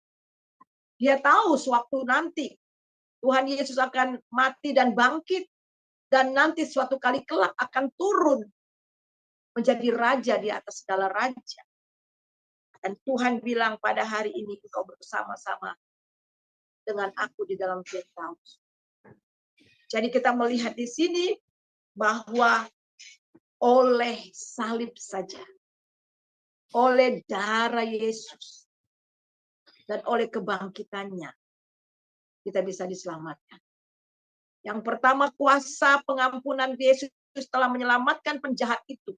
Dia tahu sewaktu nanti Tuhan Yesus akan mati dan bangkit. Dan nanti suatu kali kelak akan turun menjadi Raja di atas segala raja. Dan Tuhan bilang pada hari ini engkau bersama-sama dengan aku di dalam Firdaus. Jadi kita melihat di sini bahwa oleh salib saja, oleh darah Yesus, dan oleh kebangkitannya, kita bisa diselamatkan. Yang pertama, kuasa pengampunan Yesus telah menyelamatkan penjahat itu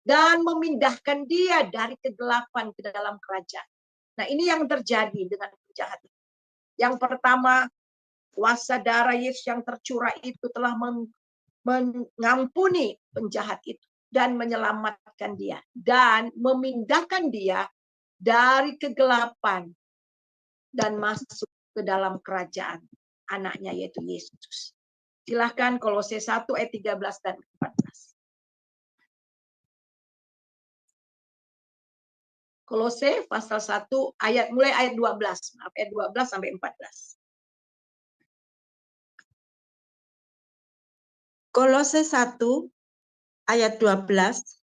dan memindahkan dia dari kegelapan ke dalam kerajaan. Nah, ini yang terjadi dengan penjahat itu. Yang pertama, kuasa darah Yesus yang tercurah itu telah mengampuni penjahat itu dan menyelamatkan dia dan memindahkan dia dari kegelapan dan masuk ke dalam kerajaan anaknya yaitu Yesus. Silahkan Kolose 1 ayat 13 dan 14. Kolose pasal 1 ayat mulai ayat 12, ayat 12 sampai 14. Kolose 1 ayat 12,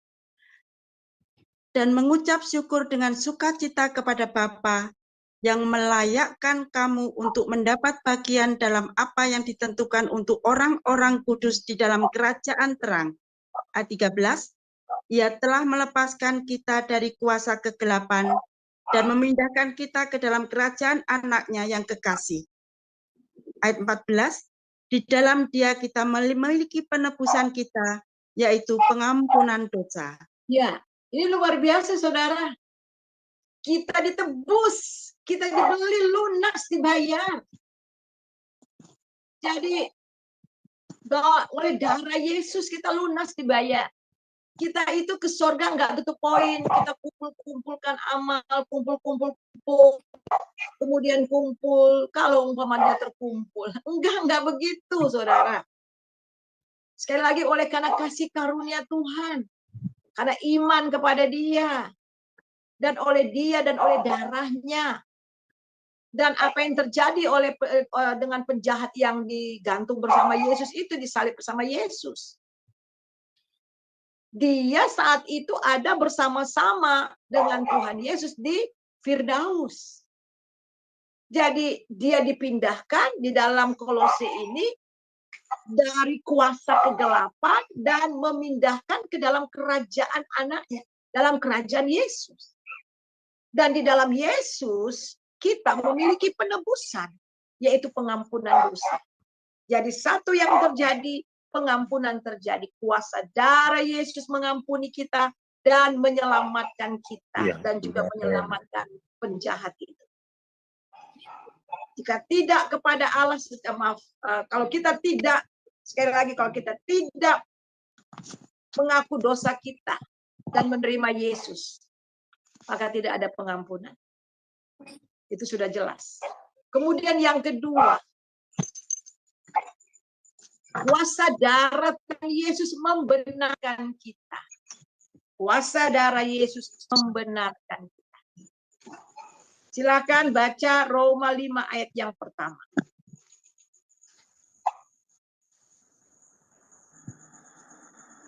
dan mengucap syukur dengan sukacita kepada Bapa yang melayakkan kamu untuk mendapat bagian dalam apa yang ditentukan untuk orang-orang kudus di dalam kerajaan terang. Ayat 13, Ia telah melepaskan kita dari kuasa kegelapan dan memindahkan kita ke dalam kerajaan anaknya yang kekasih. Ayat 14, di dalam dia kita memiliki penebusan kita, yaitu pengampunan dosa. Ya, ini luar biasa saudara. Kita ditebus, kita dibeli lunas, dibayar. Jadi oleh darah Yesus kita lunas dibayar. Kita itu ke surga nggak tutup poin, kita kumpulkan amal, kumpul, kemudian kumpul, kalau umpamanya terkumpul. Enggak begitu, saudara. Sekali lagi oleh karena kasih karunia Tuhan, karena iman kepada Dia, dan oleh Dia dan oleh darahnya. Dan apa yang terjadi dengan penjahat yang digantung bersama Yesus itu, disalib bersama Yesus. Dia saat itu ada bersama-sama dengan Tuhan Yesus di Firdaus. Jadi dia dipindahkan di dalam Kolose ini dari kuasa kegelapan dan memindahkan ke dalam kerajaan anaknya, dalam kerajaan Yesus. Dan di dalam Yesus kita memiliki penebusan, yaitu pengampunan dosa. Jadi satu yang terjadi, pengampunan terjadi. Kuasa darah Yesus mengampuni kita dan menyelamatkan kita, dan juga menyelamatkan penjahat itu. Jika tidak kepada Allah, kalau kita tidak, sekali lagi, kalau kita tidak mengaku dosa kita dan menerima Yesus, maka tidak ada pengampunan. Itu sudah jelas. Kemudian yang kedua, kuasa darah Yesus membenarkan kita. Kuasa darah Yesus membenarkan kita. Silakan baca Roma 5 ayat yang pertama.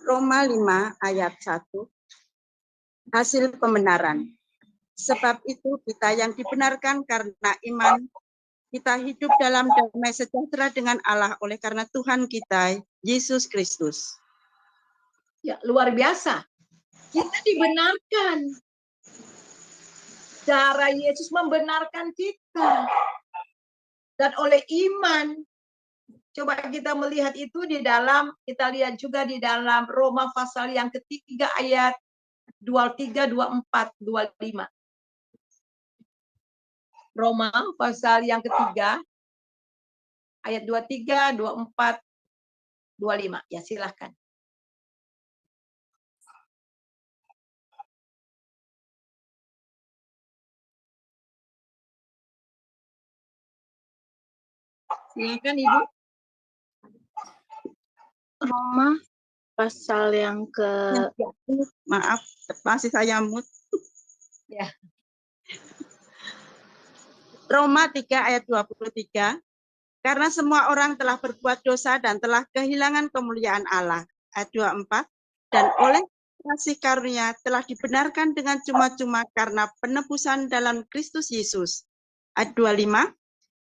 Roma 5 ayat 1. Hasil pembenaran. Sebab itu kita yang dibenarkan karena iman, kita hidup dalam damai sejahtera dengan Allah oleh karena Tuhan kita, Yesus Kristus. Ya, luar biasa. Kita dibenarkan. Darah Yesus membenarkan kita. Dan oleh iman, coba kita melihat itu di dalam, kita lihat juga di dalam Roma pasal yang ketiga ayat 23, 24, 25. Roma pasal yang ketiga ayat 23, 24, 25. Ya, silahkan. Silakan Ibu. Roma pasal yang ke Maaf, masih saya mut. Ya. Roma 3 ayat 23. Karena semua orang telah berbuat dosa dan telah kehilangan kemuliaan Allah. Ayat 24. Dan oleh kasih karunia telah dibenarkan dengan cuma-cuma karena penebusan dalam Kristus Yesus. Ayat 25.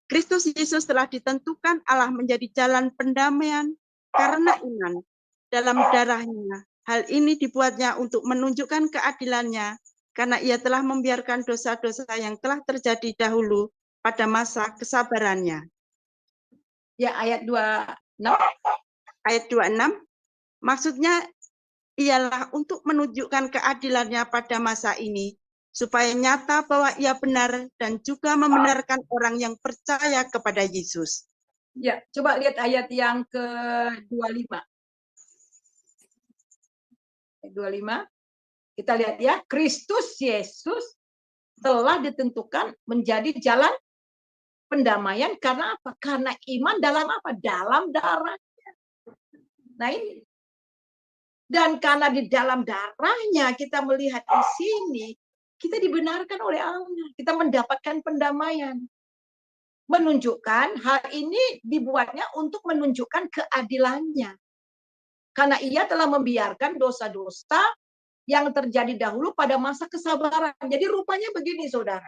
Kristus Yesus telah ditentukan Allah menjadi jalan pendamaian karena iman dalam darahnya. Hal ini dibuatnya untuk menunjukkan keadilannya karena ia telah membiarkan dosa-dosa yang telah terjadi dahulu pada masa kesabarannya. Ya, ayat 26. Ayat 26, maksudnya ialah untuk menunjukkan keadilannya pada masa ini, supaya nyata bahwa ia benar dan juga membenarkan orang yang percaya kepada Yesus. Ya, coba lihat ayat yang ke-25. Ayat 25. Kita lihat ya, Kristus Yesus telah ditentukan menjadi jalan pendamaian karena apa? Karena iman dalam apa? Dalam darahnya. Nah ini. Dan karena di dalam darahnya kita melihat di sini, kita dibenarkan oleh Allah. Kita mendapatkan pendamaian. Menunjukkan hal ini dibuatnya untuk menunjukkan keadilannya. Karena ia telah membiarkan dosa-dosa yang terjadi dahulu pada masa kesabaran. Jadi rupanya begini saudara.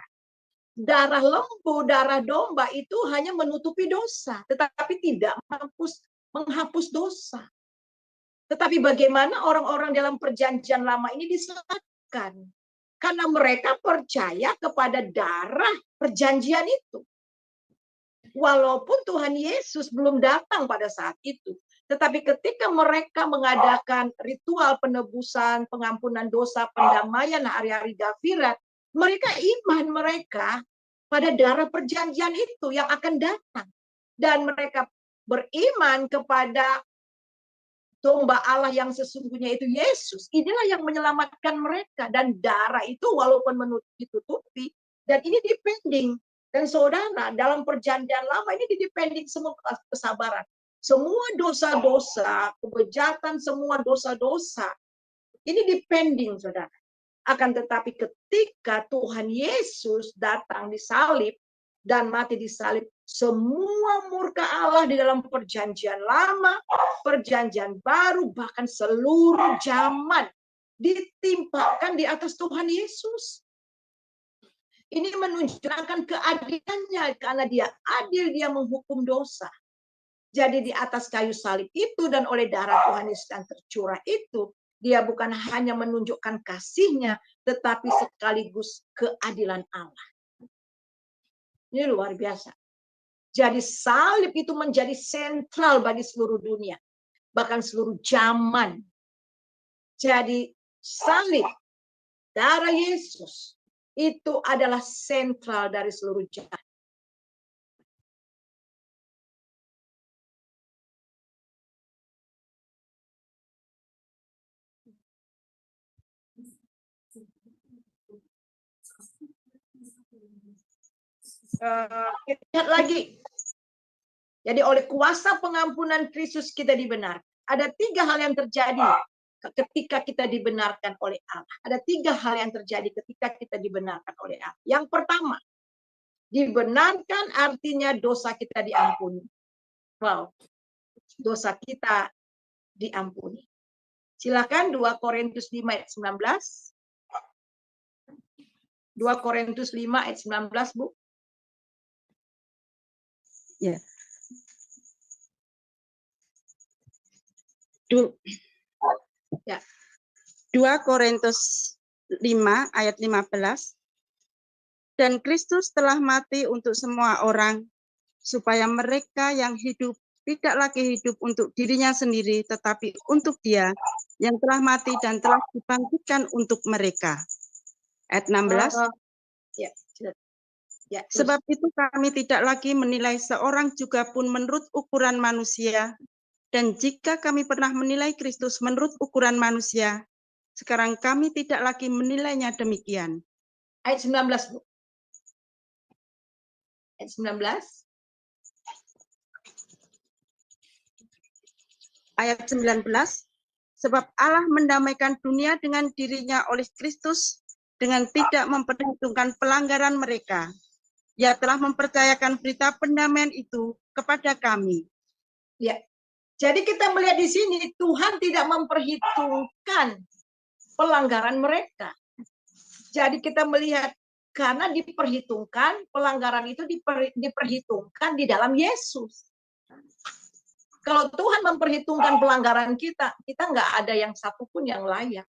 Darah lembu, darah domba itu hanya menutupi dosa, tetapi tidak menghapus dosa. Tetapi bagaimana orang-orang dalam perjanjian lama ini diselamatkan? Karena mereka percaya kepada darah perjanjian itu. Walaupun Tuhan Yesus belum datang pada saat itu. Tetapi ketika mereka mengadakan ritual penebusan, pengampunan dosa, pendamaian hari-hari Dafirat, mereka iman mereka pada darah perjanjian itu yang akan datang. Dan mereka beriman kepada domba Allah yang sesungguhnya itu Yesus. Inilah yang menyelamatkan mereka. Dan darah itu walaupun ditutupi, dan ini dipending. Dan saudara, dalam perjanjian lama ini dipending semua kesabaran. Semua dosa-dosa, kebejatan, semua dosa-dosa. Ini dipending, saudara. Akan tetapi ketika Tuhan Yesus datang disalib dan mati disalib, semua murka Allah di dalam perjanjian lama, perjanjian baru, bahkan seluruh zaman ditimpakan di atas Tuhan Yesus. Ini menunjukkan keadilannya karena dia adil, dia menghukum dosa. Jadi di atas kayu salib itu dan oleh darah Tuhan Yesus yang tercurah itu, dia bukan hanya menunjukkan kasihnya, tetapi sekaligus keadilan Allah. Ini luar biasa. Jadi salib itu menjadi sentral bagi seluruh dunia. Bahkan seluruh zaman. Jadi salib, darah Yesus, itu adalah sentral dari seluruh zaman. Kita lihat lagi. Jadi oleh kuasa pengampunan Kristus kita dibenarkan. Ada 3 hal yang terjadi ketika kita dibenarkan oleh Allah. Ada 3 hal yang terjadi ketika kita dibenarkan oleh Allah. Yang pertama, dibenarkan artinya dosa kita diampuni. Wow, dosa kita diampuni. Silakan 2 Korintus 5 ayat 19. 2 Korintus 5 ayat 19, Bu. Ya. 2 Korintus 5 ayat 15. Dan Kristus telah mati untuk semua orang, supaya mereka yang hidup tidak lagi hidup untuk dirinya sendiri, tetapi untuk Dia yang telah mati dan telah dibangkitkan untuk mereka. Ayat 16. Sebab itu kami tidak lagi menilai seorang juga pun menurut ukuran manusia. Dan jika kami pernah menilai Kristus menurut ukuran manusia, sekarang kami tidak lagi menilainya demikian. Ayat 19, Bu. Ayat 19. ayat 19, sebab Allah mendamaikan dunia dengan dirinya oleh Kristus dengan tidak memperhitungkan pelanggaran mereka. Ia telah mempercayakan berita pendamaian itu kepada kami. Ya. Jadi kita melihat di sini Tuhan tidak memperhitungkan pelanggaran mereka. Jadi kita melihat karena diperhitungkan, pelanggaran itu diperhitungkan di dalam Yesus. Kalau Tuhan memperhitungkan pelanggaran kita, kita nggak ada yang satupun yang layak.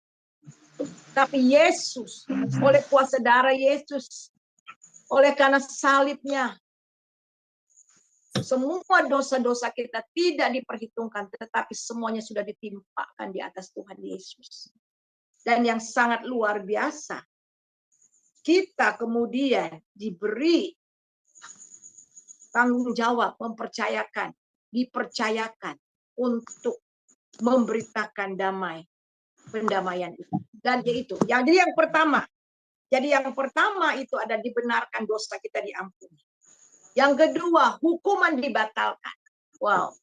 Tapi Yesus, oleh kuasa darah Yesus, oleh karena salibnya, semua dosa-dosa kita tidak diperhitungkan, tetapi semuanya sudah ditimpakan di atas Tuhan Yesus. Dan yang sangat luar biasa, kita kemudian diberi tanggung jawab, dipercayakan untuk memberitakan pendamaian itu. Dan yaitu, jadi yang pertama itu ada dibenarkan dosa kita diampuni. Yang kedua, hukuman dibatalkan. Wow.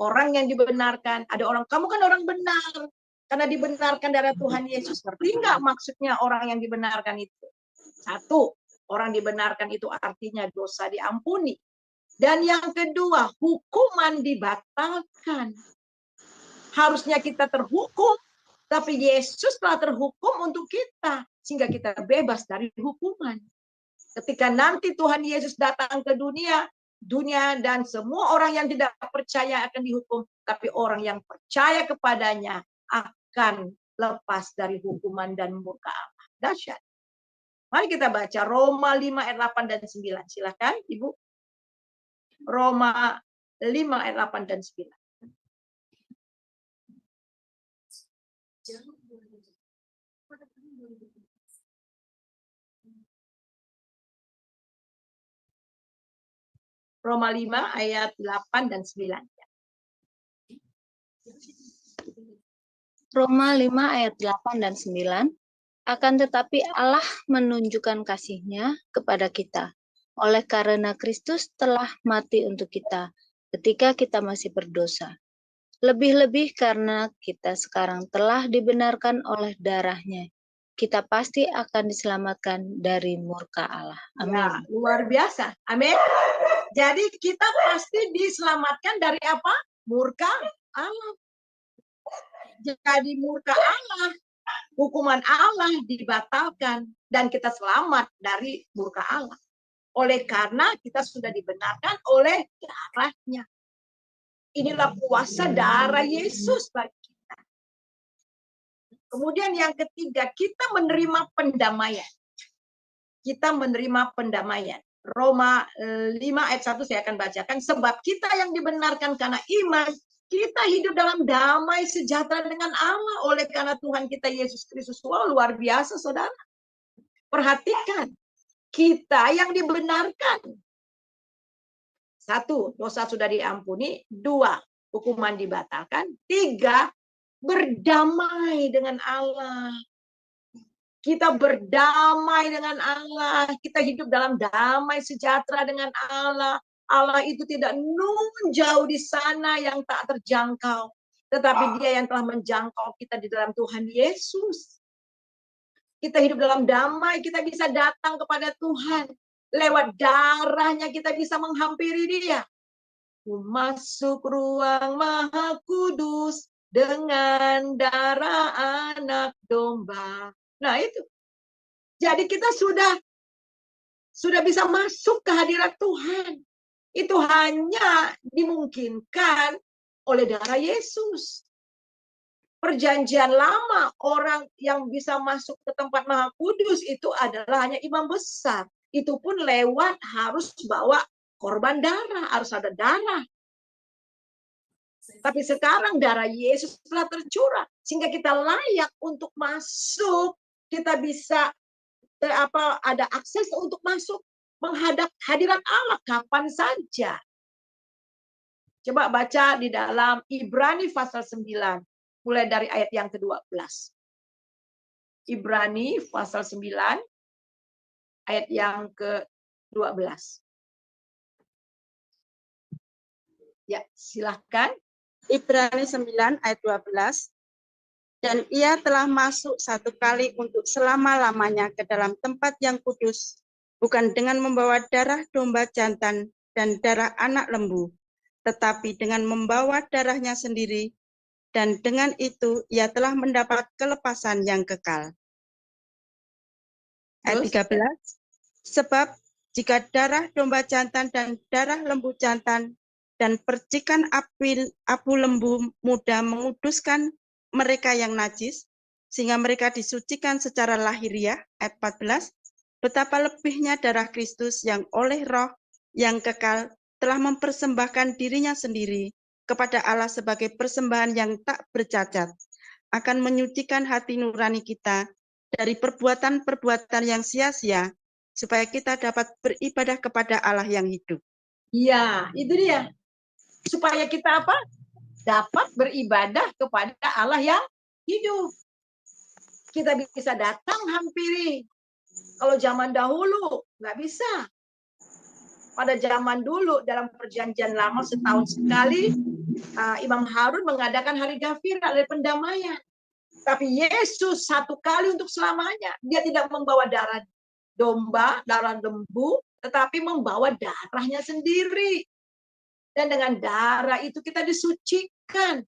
Orang yang dibenarkan, ada orang, kamu kan orang benar. Karena dibenarkan darah Tuhan Yesus. Ngerti nggak maksudnya orang yang dibenarkan itu? Satu, orang dibenarkan itu artinya dosa diampuni. Dan yang kedua, hukuman dibatalkan. Harusnya kita terhukum, tapi Yesus telah terhukum untuk kita. Sehingga kita bebas dari hukuman. Ketika nanti Tuhan Yesus datang ke dunia dan semua orang yang tidak percaya akan dihukum, tapi orang yang percaya kepadanya akan lepas dari hukuman dan murka Allah. Dahsyat. Mari kita baca Roma 5 ayat 8 dan 9. Silakan Ibu. Roma 5 ayat 8 dan 9. Roma 5 ayat 8 dan 9. Roma 5 ayat 8 dan 9. Akan tetapi Allah menunjukkan kasih-Nya kepada kita, oleh karena Kristus telah mati untuk kita, ketika kita masih berdosa. Lebih-lebih karena kita sekarang telah dibenarkan oleh darah-Nya, kita pasti akan diselamatkan dari murka Allah. Amin. Ya, luar biasa. Amin. Jadi kita pasti diselamatkan dari apa? Murka Allah. Jadi murka Allah, hukuman Allah dibatalkan dan kita selamat dari murka Allah. Oleh karena kita sudah dibenarkan oleh darah-Nya. Inilah kuasa darah Yesus bagi kita. Kemudian yang ketiga, kita menerima pendamaian. Kita menerima pendamaian. Roma 5 ayat 1 saya akan bacakan. Sebab kita yang dibenarkan karena iman, kita hidup dalam damai sejahtera dengan Allah oleh karena Tuhan kita Yesus Kristus. Wow, luar biasa saudara. Perhatikan, kita yang dibenarkan. 1, dosa sudah diampuni. 2, hukuman dibatalkan. 3, berdamai dengan Allah. Kita berdamai dengan Allah. Kita hidup dalam damai sejahtera dengan Allah. Allah itu tidak jauh di sana yang tak terjangkau. Tetapi Dia yang telah menjangkau kita di dalam Tuhan Yesus. Kita hidup dalam damai. Kita bisa datang kepada Tuhan. Lewat darah-Nya kita bisa menghampiri Dia. Masuk ruang Maha Kudus dengan darah anak domba. Nah itu. Jadi kita sudah bisa masuk ke hadirat Tuhan. Itu hanya dimungkinkan oleh darah Yesus. Perjanjian lama, orang yang bisa masuk ke tempat Maha Kudus itu adalah hanya imam besar. Itu pun lewat harus bawa korban darah, harus ada darah. Tapi sekarang darah Yesus telah tercurah sehingga kita layak untuk masuk. Kita bisa ada akses untuk masuk menghadap hadirat Allah kapan saja. Coba baca di dalam Ibrani pasal 9 mulai dari ayat yang ke-12. Ibrani pasal 9 ayat yang ke-12. Ya, silahkan Ibrani 9 ayat 12. Dan ia telah masuk satu kali untuk selama-lamanya ke dalam tempat yang kudus, bukan dengan membawa darah domba jantan dan darah anak lembu, tetapi dengan membawa darahnya sendiri, dan dengan itu ia telah mendapat kelepasan yang kekal. Ayat 13. Sebab jika darah domba jantan dan darah lembu jantan dan percikan abu lembu muda menguduskan mereka yang najis, sehingga mereka disucikan secara lahiriah, ayat 14, betapa lebihnya darah Kristus yang oleh roh yang kekal telah mempersembahkan dirinya sendiri kepada Allah sebagai persembahan yang tak bercacat, akan menyucikan hati nurani kita dari perbuatan-perbuatan yang sia-sia, supaya kita dapat beribadah kepada Allah yang hidup. Ya, itu dia. Supaya kita apa? Dapat beribadah kepada Allah yang hidup. Kita bisa datang hampiri. Kalau zaman dahulu nggak bisa. Pada zaman dulu dalam perjanjian lama setahun sekali Imam Harun mengadakan hari Ghafirah, hari pendamaian. Tapi Yesus satu kali untuk selamanya. Dia tidak membawa darah domba, darah lembu, tetapi membawa darahnya sendiri. Dan dengan darah itu kita disucikan.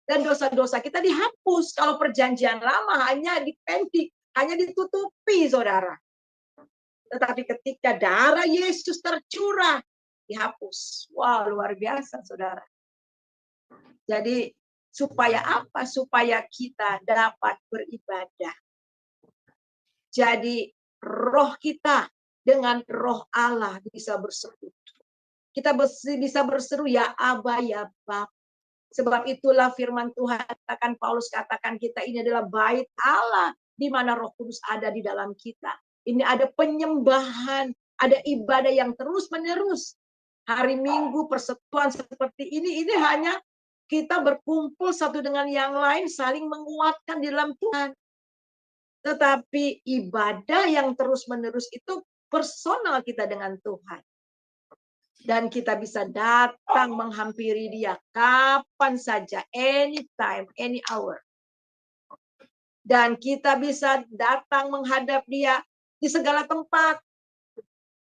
Dan dosa-dosa kita dihapus. Kalau perjanjian lama hanya dipentik, hanya ditutupi, saudara. Tetapi ketika darah Yesus tercurah, dihapus. Wah, luar biasa, saudara. Jadi, supaya apa? Supaya kita dapat beribadah. Jadi, roh kita dengan roh Allah bisa bersekutu. Kita bisa berseru, ya Aba, ya Bapa. Sebab itulah firman Tuhan katakan, Paulus katakan kita ini adalah bait Allah, di mana Roh Kudus ada di dalam kita. Ini ada penyembahan, ada ibadah yang terus-menerus. Hari Minggu persekutuan seperti ini hanya kita berkumpul satu dengan yang lain, saling menguatkan di dalam Tuhan. Tetapi ibadah yang terus-menerus itu personal kita dengan Tuhan. Dan kita bisa datang menghampiri Dia kapan saja, anytime, any hour. Dan kita bisa datang menghadap Dia di segala tempat,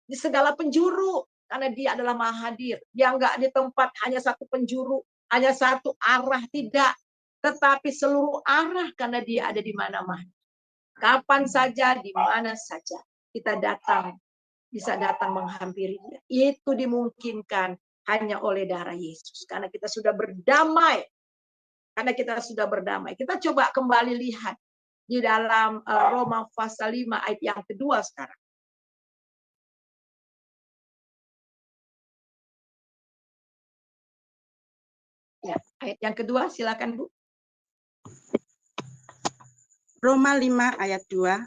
di segala penjuru, karena Dia adalah Maha Hadir. Dia enggak di tempat hanya satu penjuru, hanya satu arah, tidak. Tetapi seluruh arah, karena Dia ada di mana-mana. Kapan saja, di mana saja kita datang, bisa datang menghampiri Dia. Itu dimungkinkan hanya oleh darah Yesus. Karena kita sudah berdamai. Karena kita sudah berdamai. Kita coba kembali lihat di dalam Roma pasal 5 ayat yang kedua sekarang. Ya, ayat yang kedua, silakan Bu. Roma 5 ayat 2.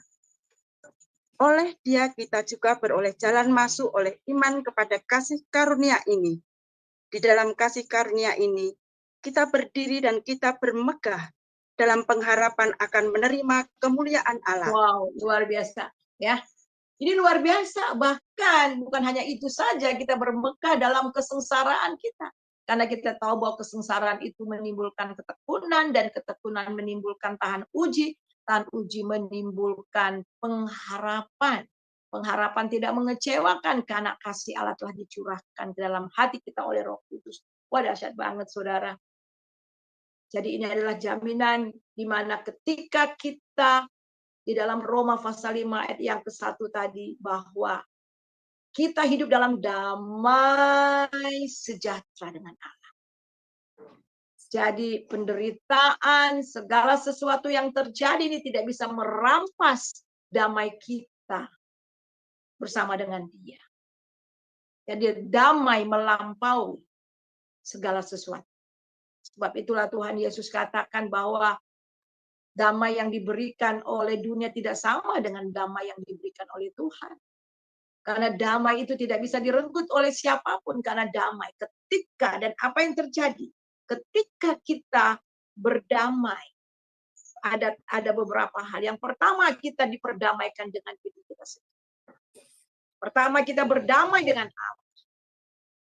Oleh Dia kita juga beroleh jalan masuk oleh iman kepada kasih karunia ini. Di dalam kasih karunia ini, kita berdiri dan kita bermegah dalam pengharapan akan menerima kemuliaan Allah. Wow, luar biasa. Ya, ini luar biasa. Bahkan bukan hanya itu saja, kita bermegah dalam kesengsaraan kita. Karena kita tahu bahwa kesengsaraan itu menimbulkan ketekunan, dan ketekunan menimbulkan tahan uji. Tahan uji menimbulkan pengharapan. Pengharapan tidak mengecewakan karena kasih Allah telah dicurahkan ke dalam hati kita oleh Roh Kudus. Wah, dahsyat banget, saudara. Jadi ini adalah jaminan di mana ketika kita di dalam Roma pasal 5 ayat yang ke-1 tadi, bahwa kita hidup dalam damai sejahtera dengan Allah. Jadi penderitaan, segala sesuatu yang terjadi ini tidak bisa merampas damai kita bersama dengan Dia. Jadi damai melampaui segala sesuatu. Sebab itulah Tuhan Yesus katakan bahwa damai yang diberikan oleh dunia tidak sama dengan damai yang diberikan oleh Tuhan. Karena damai itu tidak bisa direnggut oleh siapapun, karena damai ketika dan apa yang terjadi ketika kita berdamai, ada beberapa hal. Yang pertama, kita diperdamaikan dengan diri kita sendiri. Pertama, kita berdamai dengan Allah.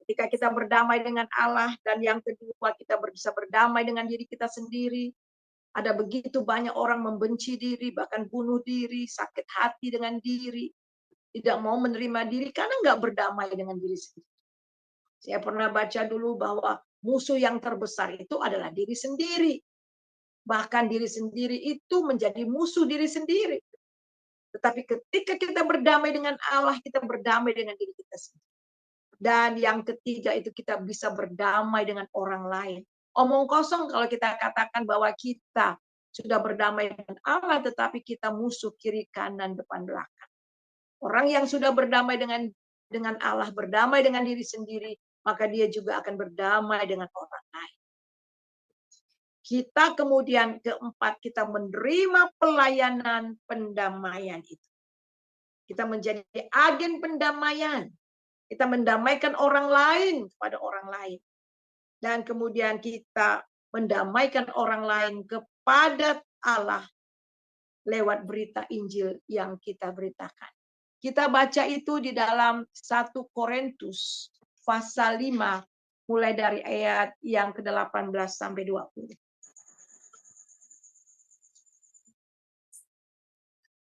Ketika kita berdamai dengan Allah, dan yang kedua kita bisa berdamai dengan diri kita sendiri. Ada begitu banyak orang membenci diri, bahkan bunuh diri, sakit hati dengan diri, tidak mau menerima diri karena nggak berdamai dengan diri sendiri. Saya pernah baca dulu bahwa musuh yang terbesar itu adalah diri sendiri. Bahkan diri sendiri itu menjadi musuh diri sendiri. Tetapi ketika kita berdamai dengan Allah, kita berdamai dengan diri kita sendiri. Dan yang ketiga itu kita bisa berdamai dengan orang lain. Omong kosong kalau kita katakan bahwa kita sudah berdamai dengan Allah, tetapi kita musuh kiri, kanan, depan, belakang. Orang yang sudah berdamai dengan Allah, berdamai dengan diri sendiri, maka dia juga akan berdamai dengan orang lain. Kita kemudian keempat, kita menerima pelayanan pendamaian itu. Kita menjadi agen pendamaian. Kita mendamaikan orang lain kepada orang lain. Dan kemudian kita mendamaikan orang lain kepada Allah lewat berita Injil yang kita beritakan. Kita baca itu di dalam 1 Korintus pasal 5 mulai dari ayat yang ke-18 sampai 20.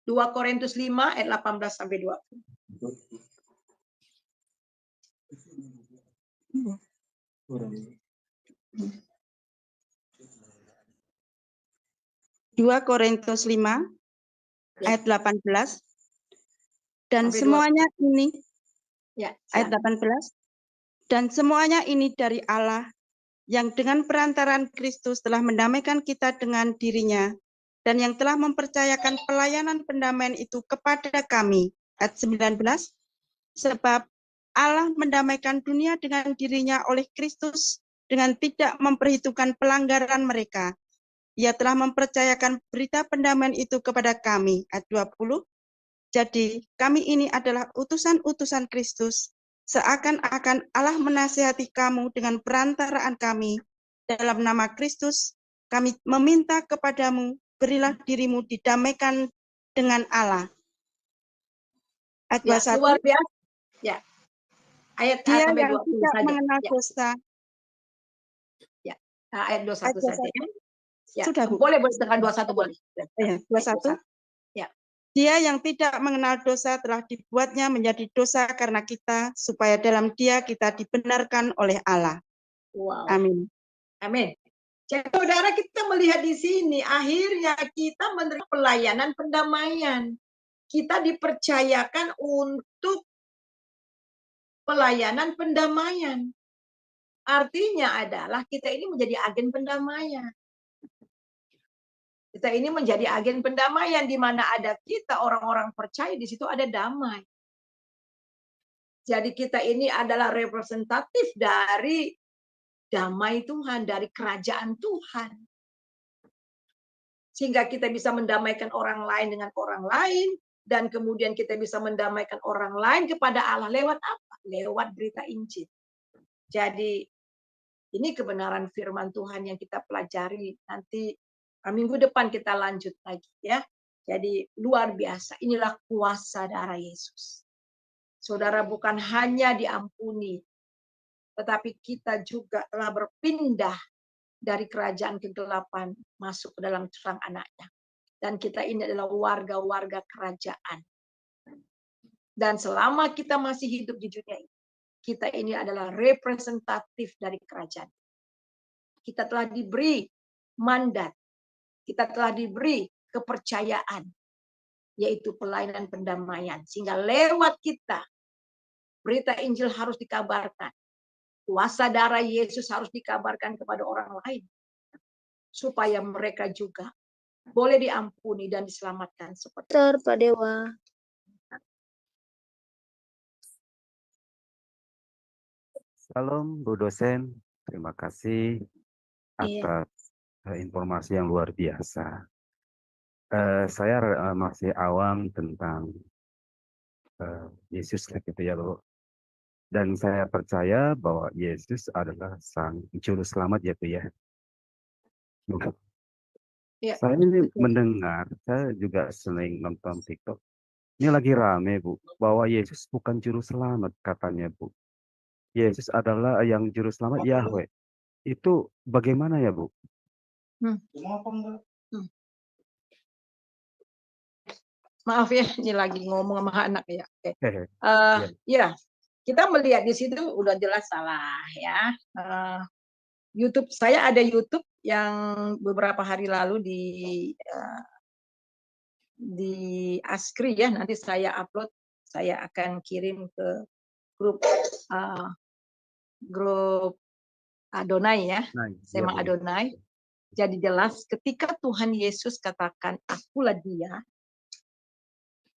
2 Korintus 5 ayat 18 sampai 20. 2 Korintus 5 ayat 18. Dan Sampai semuanya ini, Ya, ayat 18, dan semuanya ini dari Allah yang dengan perantaraan Kristus telah mendamaikan kita dengan dirinya dan yang telah mempercayakan pelayanan pendamaian itu kepada kami. Ayat 19, sebab Allah mendamaikan dunia dengan dirinya oleh Kristus dengan tidak memperhitungkan pelanggaran mereka. Ia telah mempercayakan berita pendamaian itu kepada kami. Ayat 20, jadi kami ini adalah utusan-utusan Kristus, seakan-akan Allah menasihati kamu dengan perantaraan kami. Dalam nama Kristus, kami meminta kepadamu, berilah dirimu didamaikan dengan Allah. Ayat 21, luar biasa. Ya. Ayat dia sampai yang 20 tidak saja. mengenal Ya. dosa. Ayat 21 saja. Ya. Sudah, Bu. Boleh dengan 21 boleh. Ya, 21. Ya. Dia yang tidak mengenal dosa telah dibuatnya menjadi dosa karena kita, supaya dalam dia kita dibenarkan oleh Allah. Wow. Amin. Amin. Jadi saudara, kita melihat di sini akhirnya kita menerima pelayanan pendamaian. Kita dipercayakan untuk pelayanan pendamaian. Artinya adalah kita ini menjadi agen pendamaian. Kita ini menjadi agen pendamaian di mana ada kita orang-orang percaya, di situ ada damai. Jadi kita ini adalah representatif dari damai Tuhan, dari kerajaan Tuhan. Sehingga kita bisa mendamaikan orang lain dengan orang lain, dan kemudian kita bisa mendamaikan orang lain kepada Allah lewat apa? Lewat berita Injil. Jadi ini kebenaran firman Tuhan yang kita pelajari. Nanti minggu depan kita lanjut lagi ya. Jadi luar biasa. Inilah kuasa darah Yesus. Saudara, bukan hanya diampuni, tetapi kita juga telah berpindah dari kerajaan kegelapan masuk ke dalam terang anaknya. Dan kita ini adalah warga-warga kerajaan. Dan selama kita masih hidup di dunia ini, kita ini adalah representatif dari kerajaan. Kita telah diberi mandat, kita telah diberi kepercayaan, yaitu pelayanan pendamaian. Sehingga lewat kita, berita Injil harus dikabarkan. Kuasa darah Yesus harus dikabarkan kepada orang lain. Supaya mereka juga boleh diampuni dan diselamatkan. Seperti Pak Dewa. Salam Bu dosen, terima kasih atas informasi yang luar biasa. Saya masih awam tentang Yesus gitu ya Bu. Dan saya percaya bahwa Yesus adalah sang juru selamat ya Bu ya. Ya. Saya ini mendengar, saya juga sering nonton TikTok. Ini lagi rame Bu, bahwa Yesus bukan juru selamat katanya Bu. Yesus adalah yang juru selamat Yahweh. Itu bagaimana ya, Bu? Maaf ya, ini lagi ngomong sama anak ya. Oke. Hehe. Eh, Iya. ya, kita melihat di situ udah jelas salah ya. YouTube, saya ada YouTube yang beberapa hari lalu di Askri ya. Nanti saya upload, saya akan kirim ke grup grup Adonai ya, Nah, iya, Sema Bu. Adonai. Jadi jelas ketika Tuhan Yesus katakan akulah dia,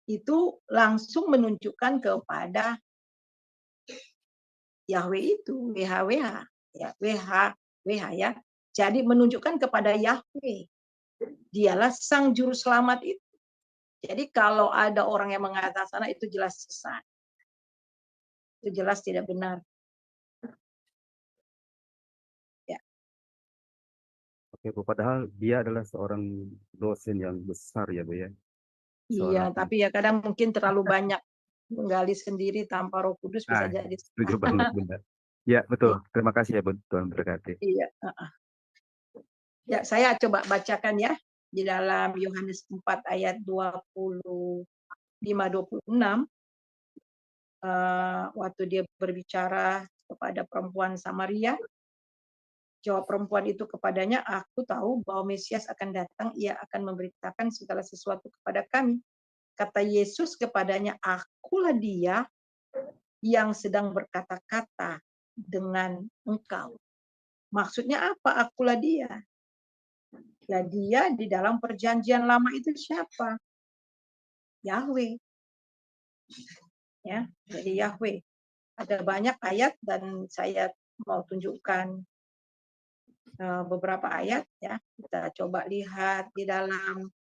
itu langsung menunjukkan kepada Yahweh itu, WHWH, ya, WH ya. Jadi menunjukkan kepada Yahweh, dialah sang juru selamat itu. Jadi kalau ada orang yang mengatakan sana itu jelas sesat. Itu jelas tidak benar. Ya. Oke, Bu. Padahal dia adalah seorang dosen yang besar ya, Bu ya. Iya, Seorang tapi ya kadang mungkin terlalu banyak menggali sendiri tanpa Roh Kudus bisa jadi setuju banget, Bunda. Ya, betul. Terima kasih ya, Bun. Tuhan berkati. Iya. Ya, saya coba bacakan ya di dalam Yohanes 4 ayat 25-26. Waktu dia berbicara kepada perempuan Samaria, jawab perempuan itu kepadanya, aku tahu bahwa Mesias akan datang, ia akan memberitakan segala sesuatu kepada kami. Kata Yesus kepadanya, akulah dia yang sedang berkata-kata dengan engkau. Maksudnya apa? Akulah dia. Ya, dia di dalam perjanjian lama itu siapa? Yahweh. Ya, jadi Yahweh. Ada banyak ayat dan saya mau tunjukkan beberapa ayat ya. Kita coba lihat di dalam,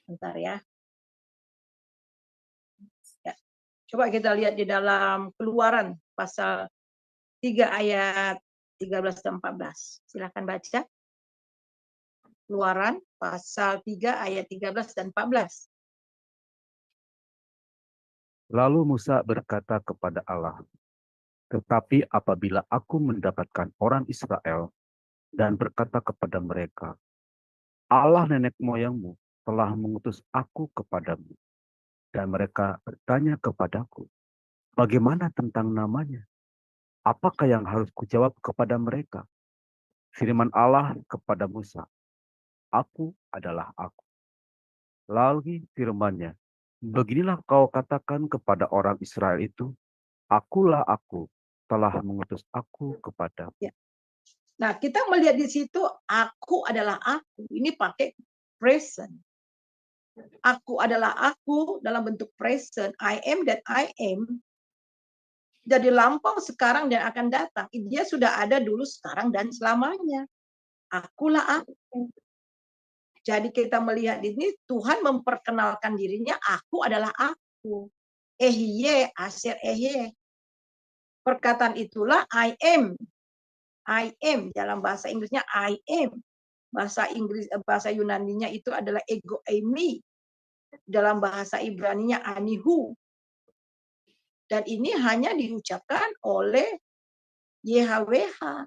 bentar ya. Ya. Coba kita lihat di dalam Keluaran pasal 3 ayat 13 dan 14. Silakan baca. Keluaran pasal 3 ayat 13 dan 14. Lalu Musa berkata kepada Allah, tetapi apabila aku mendapatkan orang Israel dan berkata kepada mereka, Allah nenek moyangmu telah mengutus aku kepadamu. Dan mereka bertanya kepadaku, bagaimana tentang namanya? Apakah yang harus kujawab kepada mereka? Firman Allah kepada Musa, aku adalah aku. Lalu firman-Nya, beginilah kau katakan kepada orang Israel itu, akulah aku, telah mengutus aku kepada. Ya. Nah, kita melihat di situ aku adalah aku. Ini pakai present. Aku adalah aku dalam bentuk present. I am that I am. Jadi lampau, sekarang, dan akan datang. Dia sudah ada dulu, sekarang, dan selamanya. Akulah aku. Jadi kita melihat ini Tuhan memperkenalkan dirinya, aku adalah aku. Ehye, aser ehye. Perkataan itulah I am. I am dalam bahasa Inggrisnya I am. Bahasa Yunaninya itu adalah ego eimi. Dalam bahasa Ibraninya anihu. Dan ini hanya diucapkan oleh YHWH.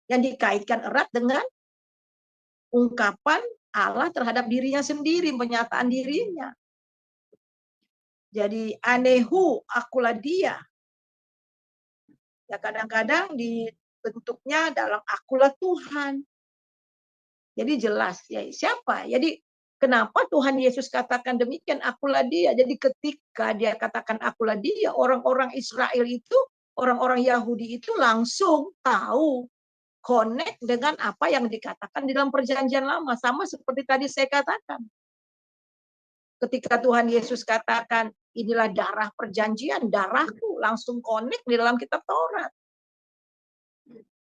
Yang dikaitkan erat dengan ungkapan Allah terhadap dirinya sendiri, penyataan dirinya. Jadi anehu, akulah dia. Ya kadang-kadang dibentuknya dalam akulah Tuhan. Jadi jelas ya siapa? Jadi kenapa Tuhan Yesus katakan demikian, akulah dia. Jadi ketika dia katakan akulah dia, orang-orang Israel itu, orang-orang Yahudi itu langsung tahu, connect dengan apa yang dikatakan di dalam perjanjian lama. Sama seperti tadi saya katakan. Ketika Tuhan Yesus katakan, inilah darah perjanjian, darahku, langsung connect di dalam kitab Taurat.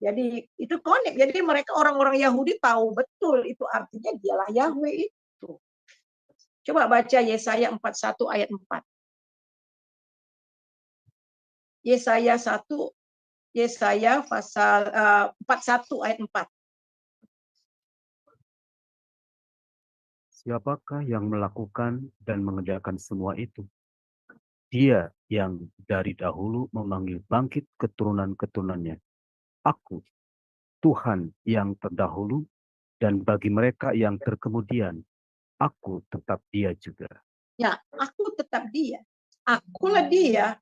Jadi itu connect. Jadi mereka orang-orang Yahudi tahu betul itu artinya dialah Yahweh itu. Coba baca Yesaya 41 ayat 4. Yesaya pasal 41 ayat 4. Siapakah yang melakukan dan mengerjakan semua itu? Dia yang dari dahulu memanggil bangkit keturunan-keturunannya. Aku, Tuhan yang terdahulu, dan bagi mereka yang terkemudian, aku tetap Dia juga. Ya, aku tetap Dia. Akulah Dia.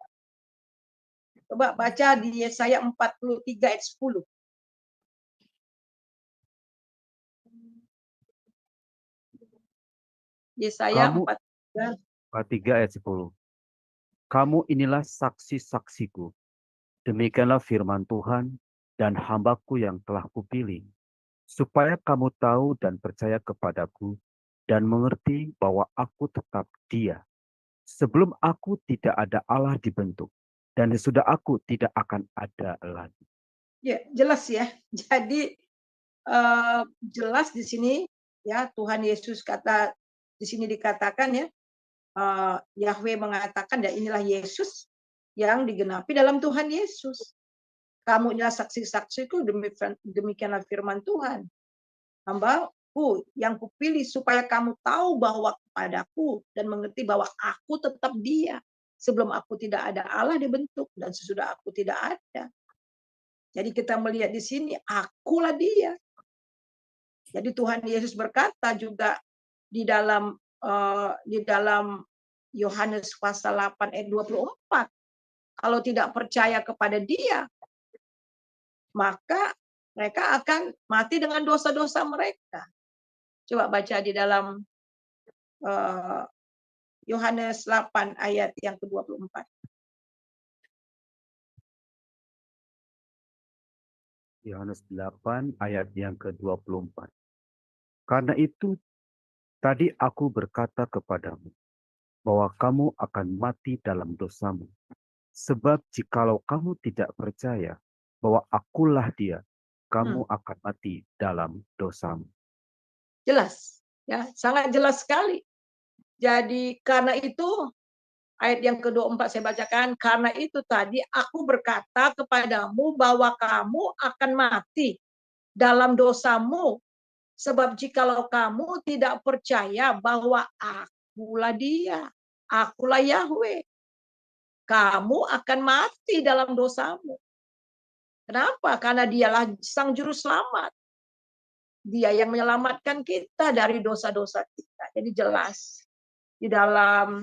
Coba baca di Yesaya 43 ayat 10. Yesaya Kamu 43. 3 ayat 10. Kamu inilah saksi-saksiku. Demikianlah firman Tuhan dan hambaku yang telah kupilih, supaya kamu tahu dan percaya kepadaku dan mengerti bahwa aku tetap Dia. Sebelum aku tidak ada Allah dibentuk, dan sesudah aku tidak akan ada lagi. Ya, jelas ya. Jadi jelas di sini ya, Tuhan Yesus di sini dikatakan ya, Yahweh mengatakan, dan inilah Yesus yang digenapi dalam Tuhan Yesus. Kamu inilah saksi-saksiku, demikianlah firman Tuhan. Hambaku yang kupilih supaya kamu tahu bahwa kepadaku dan mengerti bahwa aku tetap Dia. Sebelum aku tidak ada Allah dibentuk, dan sesudah aku tidak ada. Jadi kita melihat di sini, akulah Dia. Jadi Tuhan Yesus berkata juga di dalam Yohanes pasal 8 ayat 24, kalau tidak percaya kepada Dia, maka mereka akan mati dengan dosa-dosa mereka. Coba baca di dalam Yohanes 8 ayat yang ke-24. Yohanes 8 ayat yang ke-24. Karena itu, tadi aku berkata kepadamu, bahwa kamu akan mati dalam dosamu. Sebab jikalau kamu tidak percaya bahwa akulah Dia, kamu akan mati dalam dosamu. Jelas, ya, sangat jelas sekali. Jadi karena itu, ayat yang ke-24 saya bacakan, karena itu tadi aku berkata kepadamu bahwa kamu akan mati dalam dosamu. Sebab jikalau kamu tidak percaya bahwa akulah Dia, akulah Yahweh, kamu akan mati dalam dosamu. Kenapa? Karena Dialah Sang Juru Selamat. Dia yang menyelamatkan kita dari dosa-dosa kita. Jadi jelas. Di dalam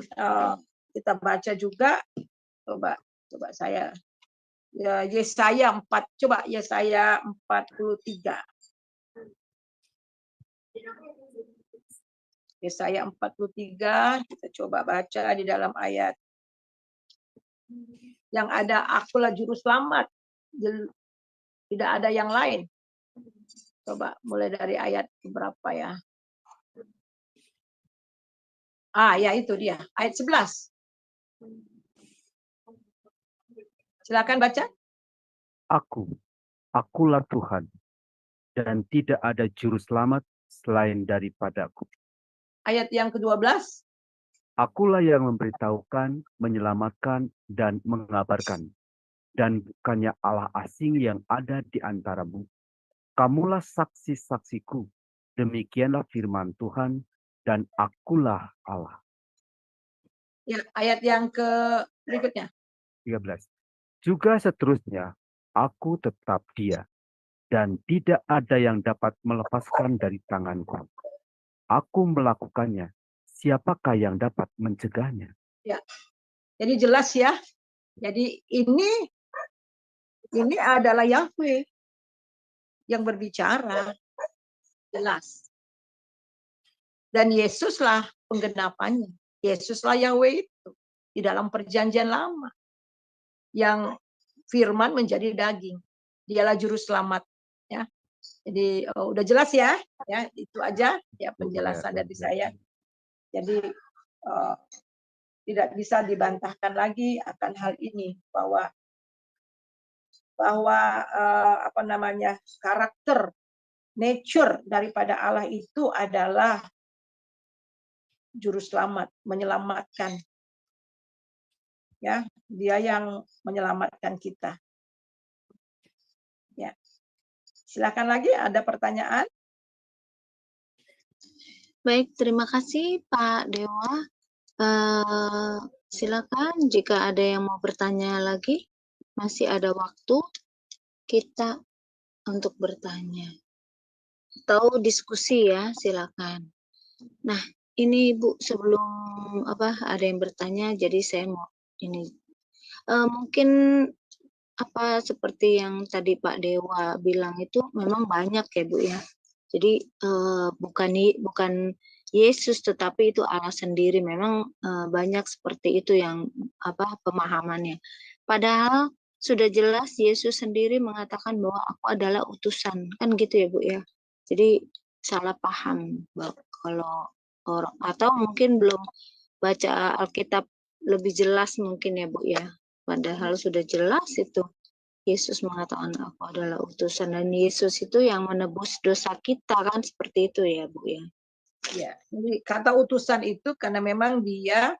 kita baca juga, coba saya Yesaya 4, coba Yesaya 43. Yesaya 43, kita coba baca di dalam ayat yang ada akulah juru selamat. Tidak ada yang lain. Coba mulai dari ayat berapa ya? Ya itu dia, ayat 11. Silakan baca. Akulah Tuhan, dan tidak ada juru selamat selain daripadaku. Ayat yang ke-12. Akulah yang memberitahukan, menyelamatkan, dan mengabarkan. Dan bukannya Allah asing yang ada di antaramu. Kamulah saksi-saksiku. Demikianlah firman Tuhan, dan akulah Allah. Ya, ayat yang berikutnya. 13. Juga seterusnya, aku tetap Dia, dan tidak ada yang dapat melepaskan dari tanganku. Aku melakukannya, siapakah yang dapat mencegahnya? Ya, jadi jelas ya. Jadi ini adalah Yahweh yang berbicara, jelas. Dan Yesuslah penggenapannya. Yesuslah Yahweh itu di dalam perjanjian lama. Yang firman menjadi daging. Dialah juru selamat, ya. Jadi udah jelas ya, itu aja ya penjelasan dari saya. Jadi tidak bisa dibantahkan lagi akan hal ini, bahwa karakter, nature daripada Allah itu adalah juru selamat, menyelamatkan. Ya, Dia yang menyelamatkan kita. Ya. Silakan lagi, ada pertanyaan? Baik, terima kasih Pak Dewa. Silakan jika ada yang mau bertanya lagi, masih ada waktu kita untuk bertanya atau diskusi ya, silakan. Nah, ini Bu, sebelum ada yang bertanya, jadi saya mau ini mungkin seperti yang tadi Pak Dewa bilang itu memang banyak ya Bu ya. Jadi bukan Yesus tetapi itu Allah sendiri. Memang banyak seperti itu yang pemahamannya. Padahal sudah jelas Yesus sendiri mengatakan bahwa aku adalah utusan. Kan gitu ya Bu ya. Jadi salah paham kalau orang atau mungkin belum baca Alkitab lebih jelas mungkin ya Bu ya. Padahal sudah jelas itu Yesus mengatakan aku adalah utusan dan Yesus itu yang menebus dosa kita kan seperti itu ya Bu ya. Ya, jadi kata utusan itu karena memang dia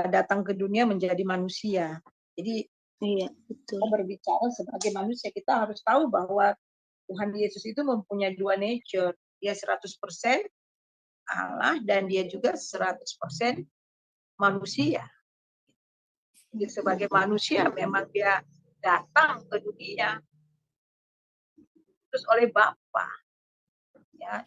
datang ke dunia menjadi manusia. Jadi iya betul. Kita berbicara sebagai manusia kita harus tahu bahwa Tuhan Yesus itu mempunyai dua nature. Dia 100% Allah dan dia juga 100% manusia. Jadi sebagai manusia memang dia datang ke dunia terus oleh Bapa. Ya,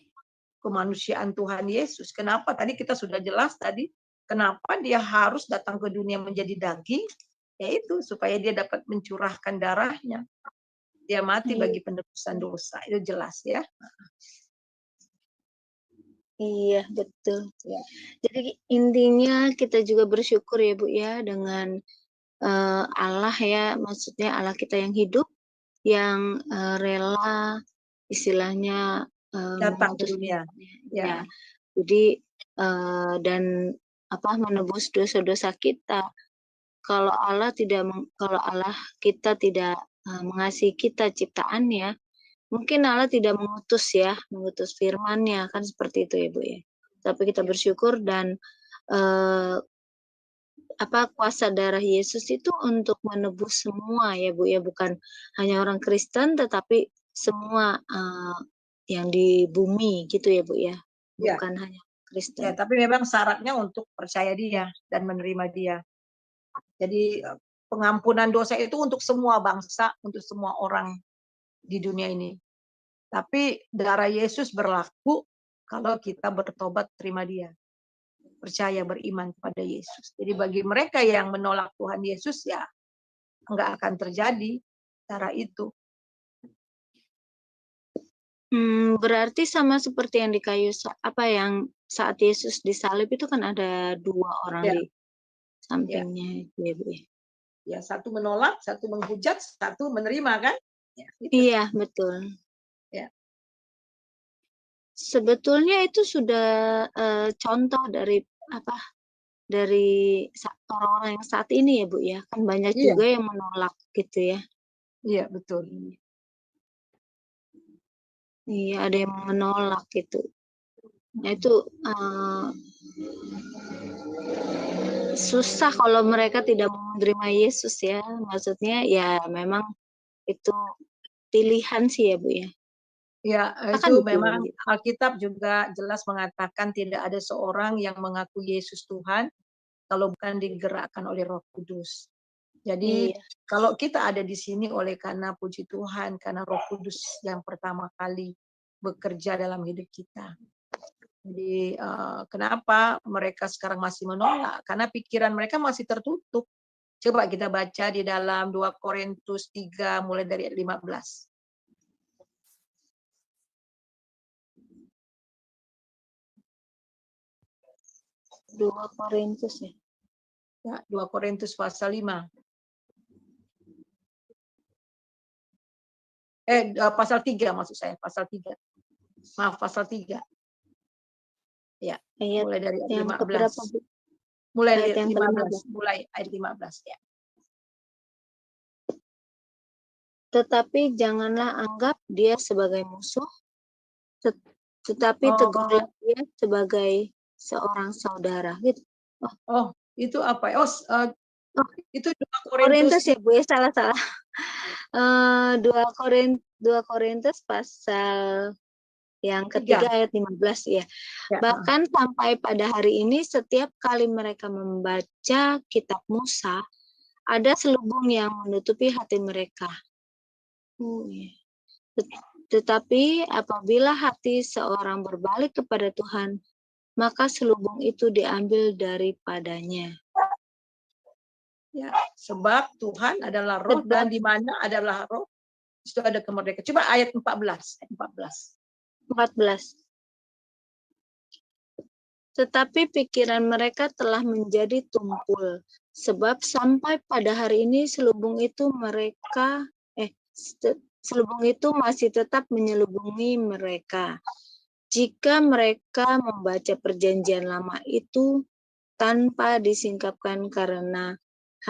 kemanusiaan Tuhan Yesus. Kenapa? Tadi kita sudah jelas tadi kenapa dia harus datang ke dunia menjadi daging? Yaitu supaya dia dapat mencurahkan darahnya. Dia mati bagi penebusan dosa. Itu jelas ya. Iya, betul. Ya. Jadi intinya kita juga bersyukur ya Bu ya dengan Allah ya, maksudnya Allah kita yang hidup, yang rela istilahnya Datang ke dunia. Ya. Jadi dan menebus dosa-dosa kita. Kalau Allah kita tidak mengasihi kita ciptaannya, mungkin Allah tidak mengutus firman-Nya kan seperti itu ya Bu ya. Tapi kita bersyukur dan kuasa darah Yesus itu untuk menebus semua ya Bu ya, bukan hanya orang Kristen tetapi semua yang di bumi gitu ya Bu ya. Bukan hanya Kristen. Ya, tapi memang syaratnya untuk percaya dia dan menerima dia. Jadi pengampunan dosa itu untuk semua bangsa, untuk semua orang di dunia ini. Tapi darah Yesus berlaku kalau kita bertobat terima dia. Percaya beriman kepada Yesus. Jadi bagi mereka yang menolak Tuhan Yesus ya enggak akan terjadi cara itu. Berarti sama seperti yang di kayu yang saat Yesus disalib itu kan ada dua orang di sampingnya ya Bu. Ya, satu menolak, satu menghujat, satu menerima kan? Ya, gitu. Iya, betul. Ya. Sebetulnya itu sudah contoh dari dari orang-orang yang saat ini ya Bu ya. Kan banyak juga yang menolak gitu ya. Iya, betul. Iya, ada yang menolak gitu. Nah itu susah kalau mereka tidak menerima Yesus ya. Maksudnya ya memang itu pilihan sih ya Bu ya. Ya, itu memang Alkitab juga jelas mengatakan tidak ada seorang yang mengaku Yesus Tuhan kalau bukan digerakkan oleh Roh Kudus. Jadi kalau kita ada di sini oleh karena puji Tuhan, karena Roh Kudus yang pertama kali bekerja dalam hidup kita. Jadi kenapa mereka sekarang masih menolak? Karena pikiran mereka masih tertutup. Coba kita baca di dalam 2 Korintus 3 mulai dari 15. 2 Korintus ya. Ya, 2 Korintus pasal 5. Pasal 3 maksud saya, pasal 3. Maaf, pasal 3. Ya, mulai dari ayat 15. Mulai dari 15, mulai ayat 15 ya. Tetapi janganlah anggap dia sebagai musuh, tetapi tegurlah dia sebagai seorang saudara gitu. Itu apa? Itu 2 Korintus ya Bu ya, salah. 2 Korintus pasal yang ketiga ayat 15 ya. Bahkan sampai pada hari ini setiap kali mereka membaca kitab Musa, ada selubung yang menutupi hati mereka. Tetapi apabila hati seorang berbalik kepada Tuhan, maka selubung itu diambil daripadanya. Ya, sebab Tuhan adalah roh dan di mana adalah roh, itu ada kemerdekaan. Coba ayat 14. 14. Tetapi pikiran mereka telah menjadi tumpul, sebab sampai pada hari ini selubung itu masih tetap menyelubungi mereka. Jika mereka membaca perjanjian lama itu tanpa disingkapkan karena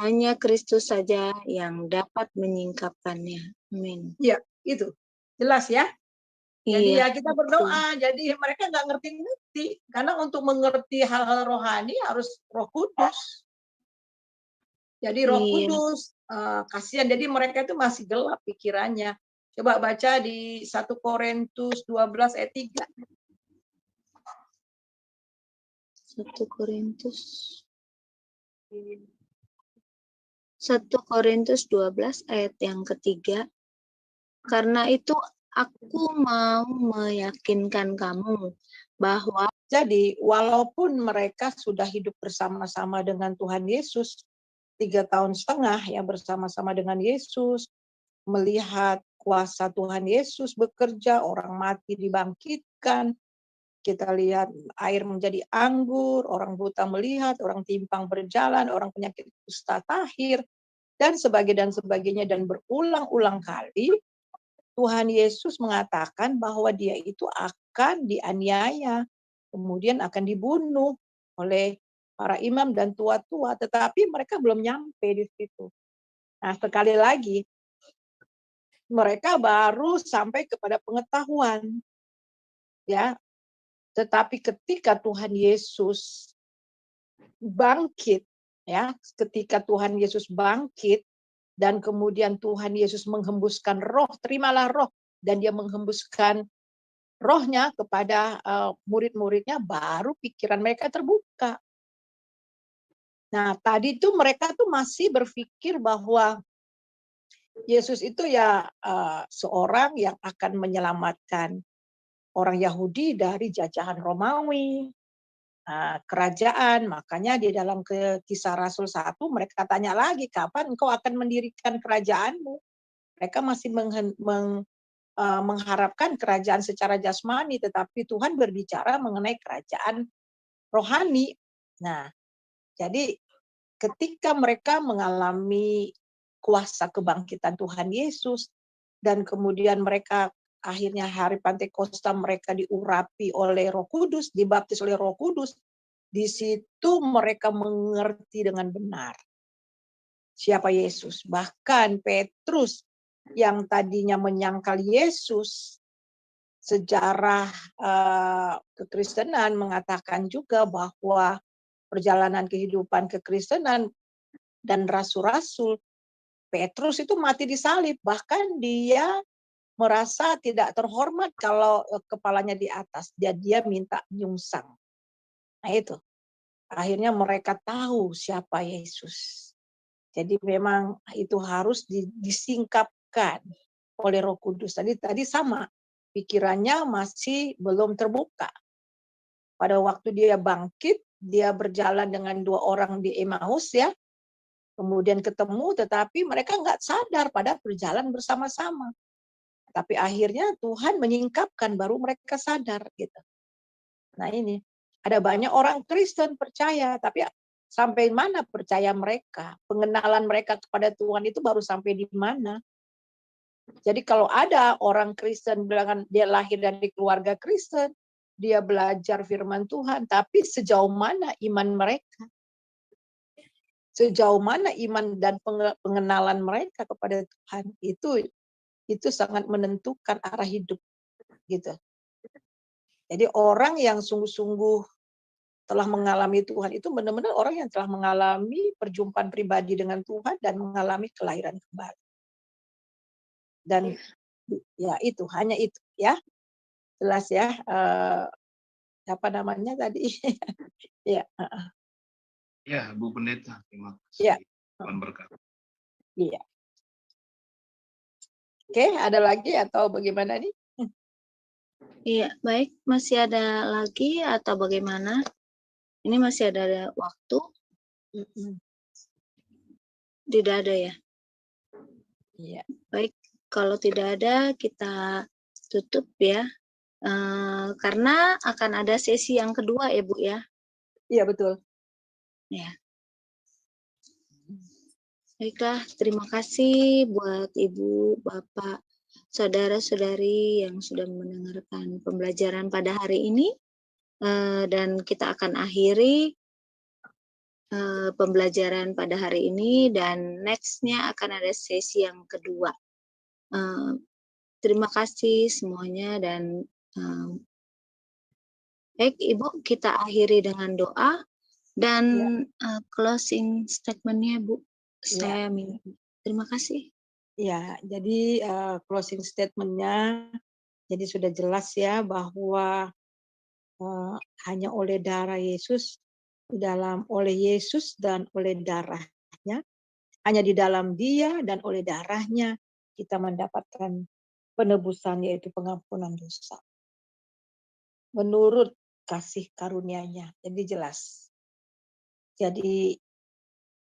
hanya Kristus saja yang dapat menyingkapkannya. Amin. Iya, itu. Jelas ya? Jadi Iya, ya kita berdoa. Jadi mereka nggak ngerti-ngerti. Karena untuk mengerti hal-hal rohani harus Roh Kudus. Jadi Roh Kudus, kasihan. Jadi mereka itu masih gelap pikirannya. Coba baca di 1 Korintus 12 ayat 3. 1 Korintus 12 ayat yang ketiga. Karena itu aku mau meyakinkan kamu bahwa jadi walaupun mereka sudah hidup bersama-sama dengan Tuhan Yesus 3,5 tahun ya bersama-sama dengan Yesus, melihat kuasa Tuhan Yesus bekerja, orang mati dibangkitkan, kita lihat air menjadi anggur, orang buta melihat, orang timpang berjalan, orang penyakit kusta tahir, dan sebagainya, dan berulang-ulang kali Tuhan Yesus mengatakan bahwa dia itu akan dianiaya, kemudian akan dibunuh oleh para imam dan tua-tua, tetapi mereka belum nyampe di situ. Nah, sekali lagi, mereka baru sampai kepada pengetahuan. Ya, tetapi ketika Tuhan Yesus bangkit, ya, ketika Tuhan Yesus bangkit dan kemudian Tuhan Yesus menghembuskan roh, terimalah roh, dan dia menghembuskan rohnya kepada murid-muridnya, baru pikiran mereka terbuka. Nah, tadi itu mereka tuh masih berpikir bahwa Yesus itu ya seorang yang akan menyelamatkan orang Yahudi dari jajahan Romawi, kerajaan. Makanya di dalam Kisah Rasul 1 mereka tanya lagi, kapan engkau akan mendirikan kerajaanmu? Mereka masih mengharapkan kerajaan secara jasmani, tetapi Tuhan berbicara mengenai kerajaan rohani. Nah, jadi ketika mereka mengalami kuasa kebangkitan Tuhan Yesus, dan kemudian mereka akhirnya hari Pantekosta mereka diurapi oleh Roh Kudus, dibaptis oleh Roh Kudus, di situ mereka mengerti dengan benar siapa Yesus. Bahkan Petrus yang tadinya menyangkal Yesus, sejarah kekristenan mengatakan juga bahwa perjalanan kehidupan kekristenan dan rasul-rasul, Petrus itu mati disalib, bahkan dia merasa tidak terhormat kalau kepalanya di atas, dia minta nyungsang. Nah itu, akhirnya mereka tahu siapa Yesus. Jadi memang itu harus disingkapkan oleh Roh Kudus. Tadi sama, pikirannya masih belum terbuka. Pada waktu dia bangkit, dia berjalan dengan 2 orang di Emmaus ya, kemudian ketemu, tetapi mereka nggak sadar pada berjalan bersama-sama. Tapi akhirnya Tuhan menyingkapkan, baru mereka sadar gitu. Nah ini, ada banyak orang Kristen percaya, tapi sampai mana percaya mereka? Pengenalan mereka kepada Tuhan itu baru sampai di mana? Jadi kalau ada orang Kristen bilang dia lahir dari keluarga Kristen, dia belajar firman Tuhan, tapi sejauh mana iman mereka? Sejauh mana iman dan pengenalan mereka kepada Tuhan, itu sangat menentukan arah hidup gitu. Jadi orang yang sungguh-sungguh telah mengalami Tuhan itu benar-benar orang yang telah mengalami perjumpaan pribadi dengan Tuhan dan mengalami kelahiran kembali. Dan ya itu, hanya itu ya. jelas ya, apa namanya tadi? Ya, Ya, Bu Pendeta, terima ya, kasih. Tuhan berkati. iya. Oke, ada lagi atau bagaimana nih? Iya, baik. Masih ada lagi atau bagaimana? Ini masih ada waktu? Tidak ada ya? Iya. Baik, kalau tidak ada kita tutup ya. Karena akan ada sesi yang kedua ya Bu ya. Iya, betul. Ya. Baiklah, terima kasih buat Ibu, Bapak, saudara-saudari yang sudah mendengarkan pembelajaran pada hari ini. Dan kita akan akhiri pembelajaran pada hari ini dan next-nya akan ada sesi yang kedua. Terima kasih semuanya dan baik Ibu, kita akhiri dengan doa dan closing statement-nya Bu. Saya minta. Terima kasih. Ya, jadi closing statement-nya jadi sudah jelas ya bahwa hanya oleh darah Yesus, oleh Yesus dan oleh darahnya, hanya di dalam Dia dan oleh darahnya kita mendapatkan penebusan yaitu pengampunan dosa. Menurut kasih karunia-Nya, jadi jelas. Jadi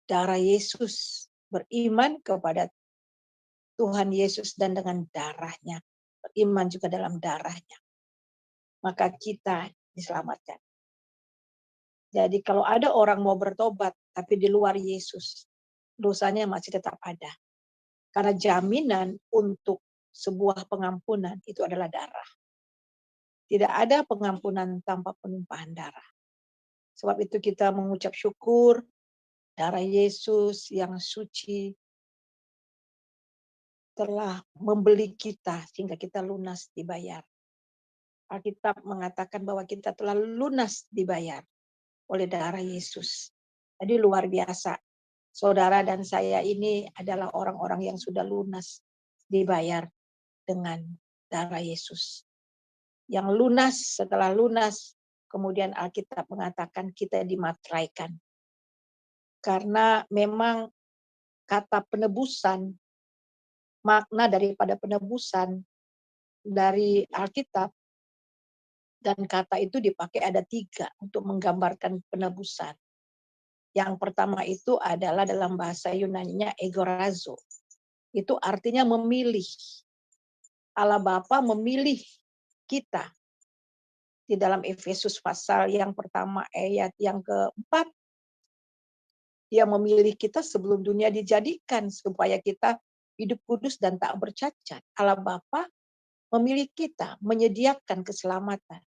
darah Yesus, beriman kepada Tuhan Yesus dan dengan darahnya, beriman juga dalam darahnya, maka kita diselamatkan. Jadi kalau ada orang mau bertobat tapi di luar Yesus, dosanya masih tetap ada. Karena jaminan untuk sebuah pengampunan itu adalah darah. Tidak ada pengampunan tanpa penumpahan darah. Sebab itu kita mengucap syukur darah Yesus yang suci telah membeli kita sehingga kita lunas dibayar. Alkitab mengatakan bahwa kita telah lunas dibayar oleh darah Yesus. Jadi luar biasa. Saudara dan saya ini adalah orang-orang yang sudah lunas dibayar dengan darah Yesus. Yang lunas, setelah lunas, kemudian Alkitab mengatakan kita dimateraikan. Karena memang kata penebusan, makna daripada penebusan dari Alkitab, dan kata itu dipakai ada 3 untuk menggambarkan penebusan. Yang pertama itu adalah dalam bahasa Yunani-nya egorazo. Itu artinya memilih. Allah Bapa memilih kita. Di dalam Efesus pasal yang pertama ayat yang ke-4, Dia memilih kita sebelum dunia dijadikan supaya kita hidup kudus dan tak bercacat. Allah Bapa memilih kita, menyediakan keselamatan.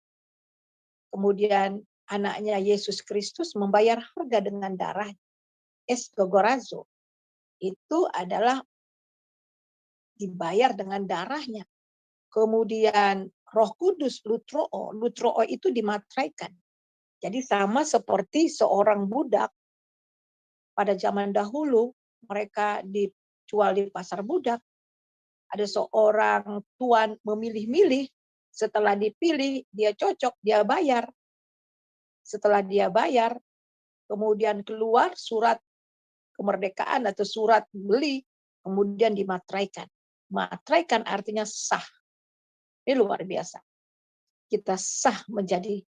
Kemudian anaknya Yesus Kristus membayar harga dengan darah. Esgogorazo. Itu adalah dibayar dengan darahnya. Kemudian Roh Kudus, lutroo. Lutroo itu dimateraikan. Jadi sama seperti seorang budak pada zaman dahulu, mereka dijual di pasar budak. Ada seorang tuan memilih-milih, setelah dipilih, dia cocok, dia bayar. Setelah dia bayar, kemudian keluar surat kemerdekaan atau surat beli, kemudian dimateraikan. Materaikan artinya sah. Ini luar biasa. Kita sah menjadi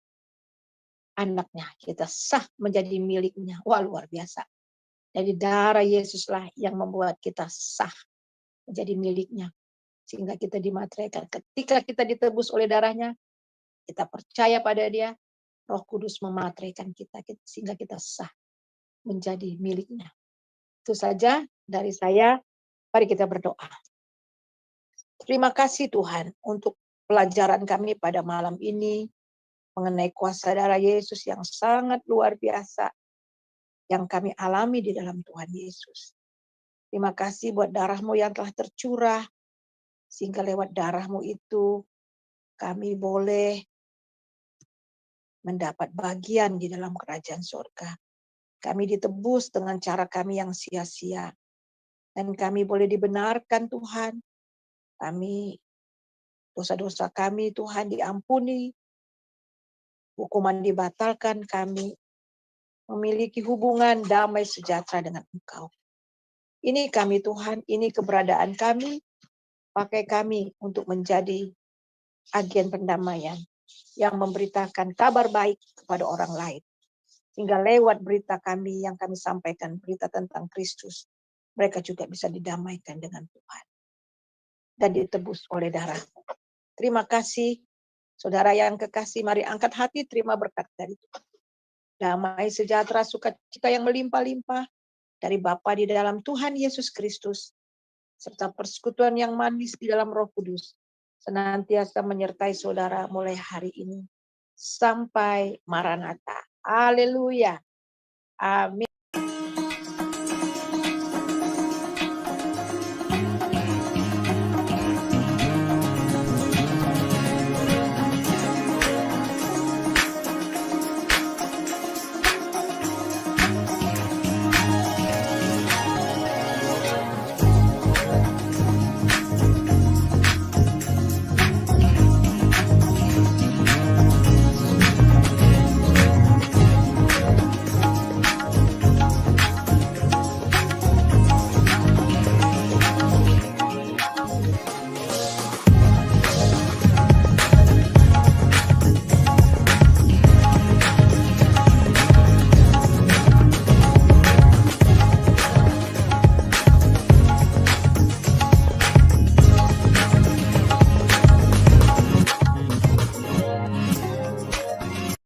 anaknya, kita sah menjadi miliknya. Wah, luar biasa. Jadi darah Yesuslah yang membuat kita sah menjadi miliknya. Sehingga kita dimateraikan. Ketika kita ditebus oleh darahnya, kita percaya pada Dia, Roh Kudus memateraikan kita sehingga kita sah menjadi miliknya. Itu saja dari saya. Mari kita berdoa. Terima kasih Tuhan untuk pelajaran kami pada malam ini mengenai kuasa darah Yesus yang sangat luar biasa yang kami alami di dalam Tuhan Yesus. Terima kasih buat darah-Mu yang telah tercurah, sehingga lewat darah-Mu itu kami boleh mendapat bagian di dalam kerajaan surga. Kami ditebus dengan cara kami yang sia-sia. Dan kami boleh dibenarkan Tuhan. Kami Dosa-dosa kami Tuhan diampuni, hukuman dibatalkan, kami memiliki hubungan damai sejahtera dengan Engkau. Ini kami Tuhan, ini keberadaan kami, pakai kami untuk menjadi agen pendamaian yang memberitakan kabar baik kepada orang lain. Sehingga lewat berita kami yang kami sampaikan, berita tentang Kristus, mereka juga bisa didamaikan dengan Tuhan dan ditebus oleh darah. Terima kasih, saudara yang kekasih, mari angkat hati, terima berkat dari Tuhan. Damai sejahtera, sukacita yang melimpah-limpah dari Bapa di dalam Tuhan Yesus Kristus, serta persekutuan yang manis di dalam Roh Kudus, senantiasa menyertai saudara mulai hari ini sampai Maranatha. Haleluya. Amin.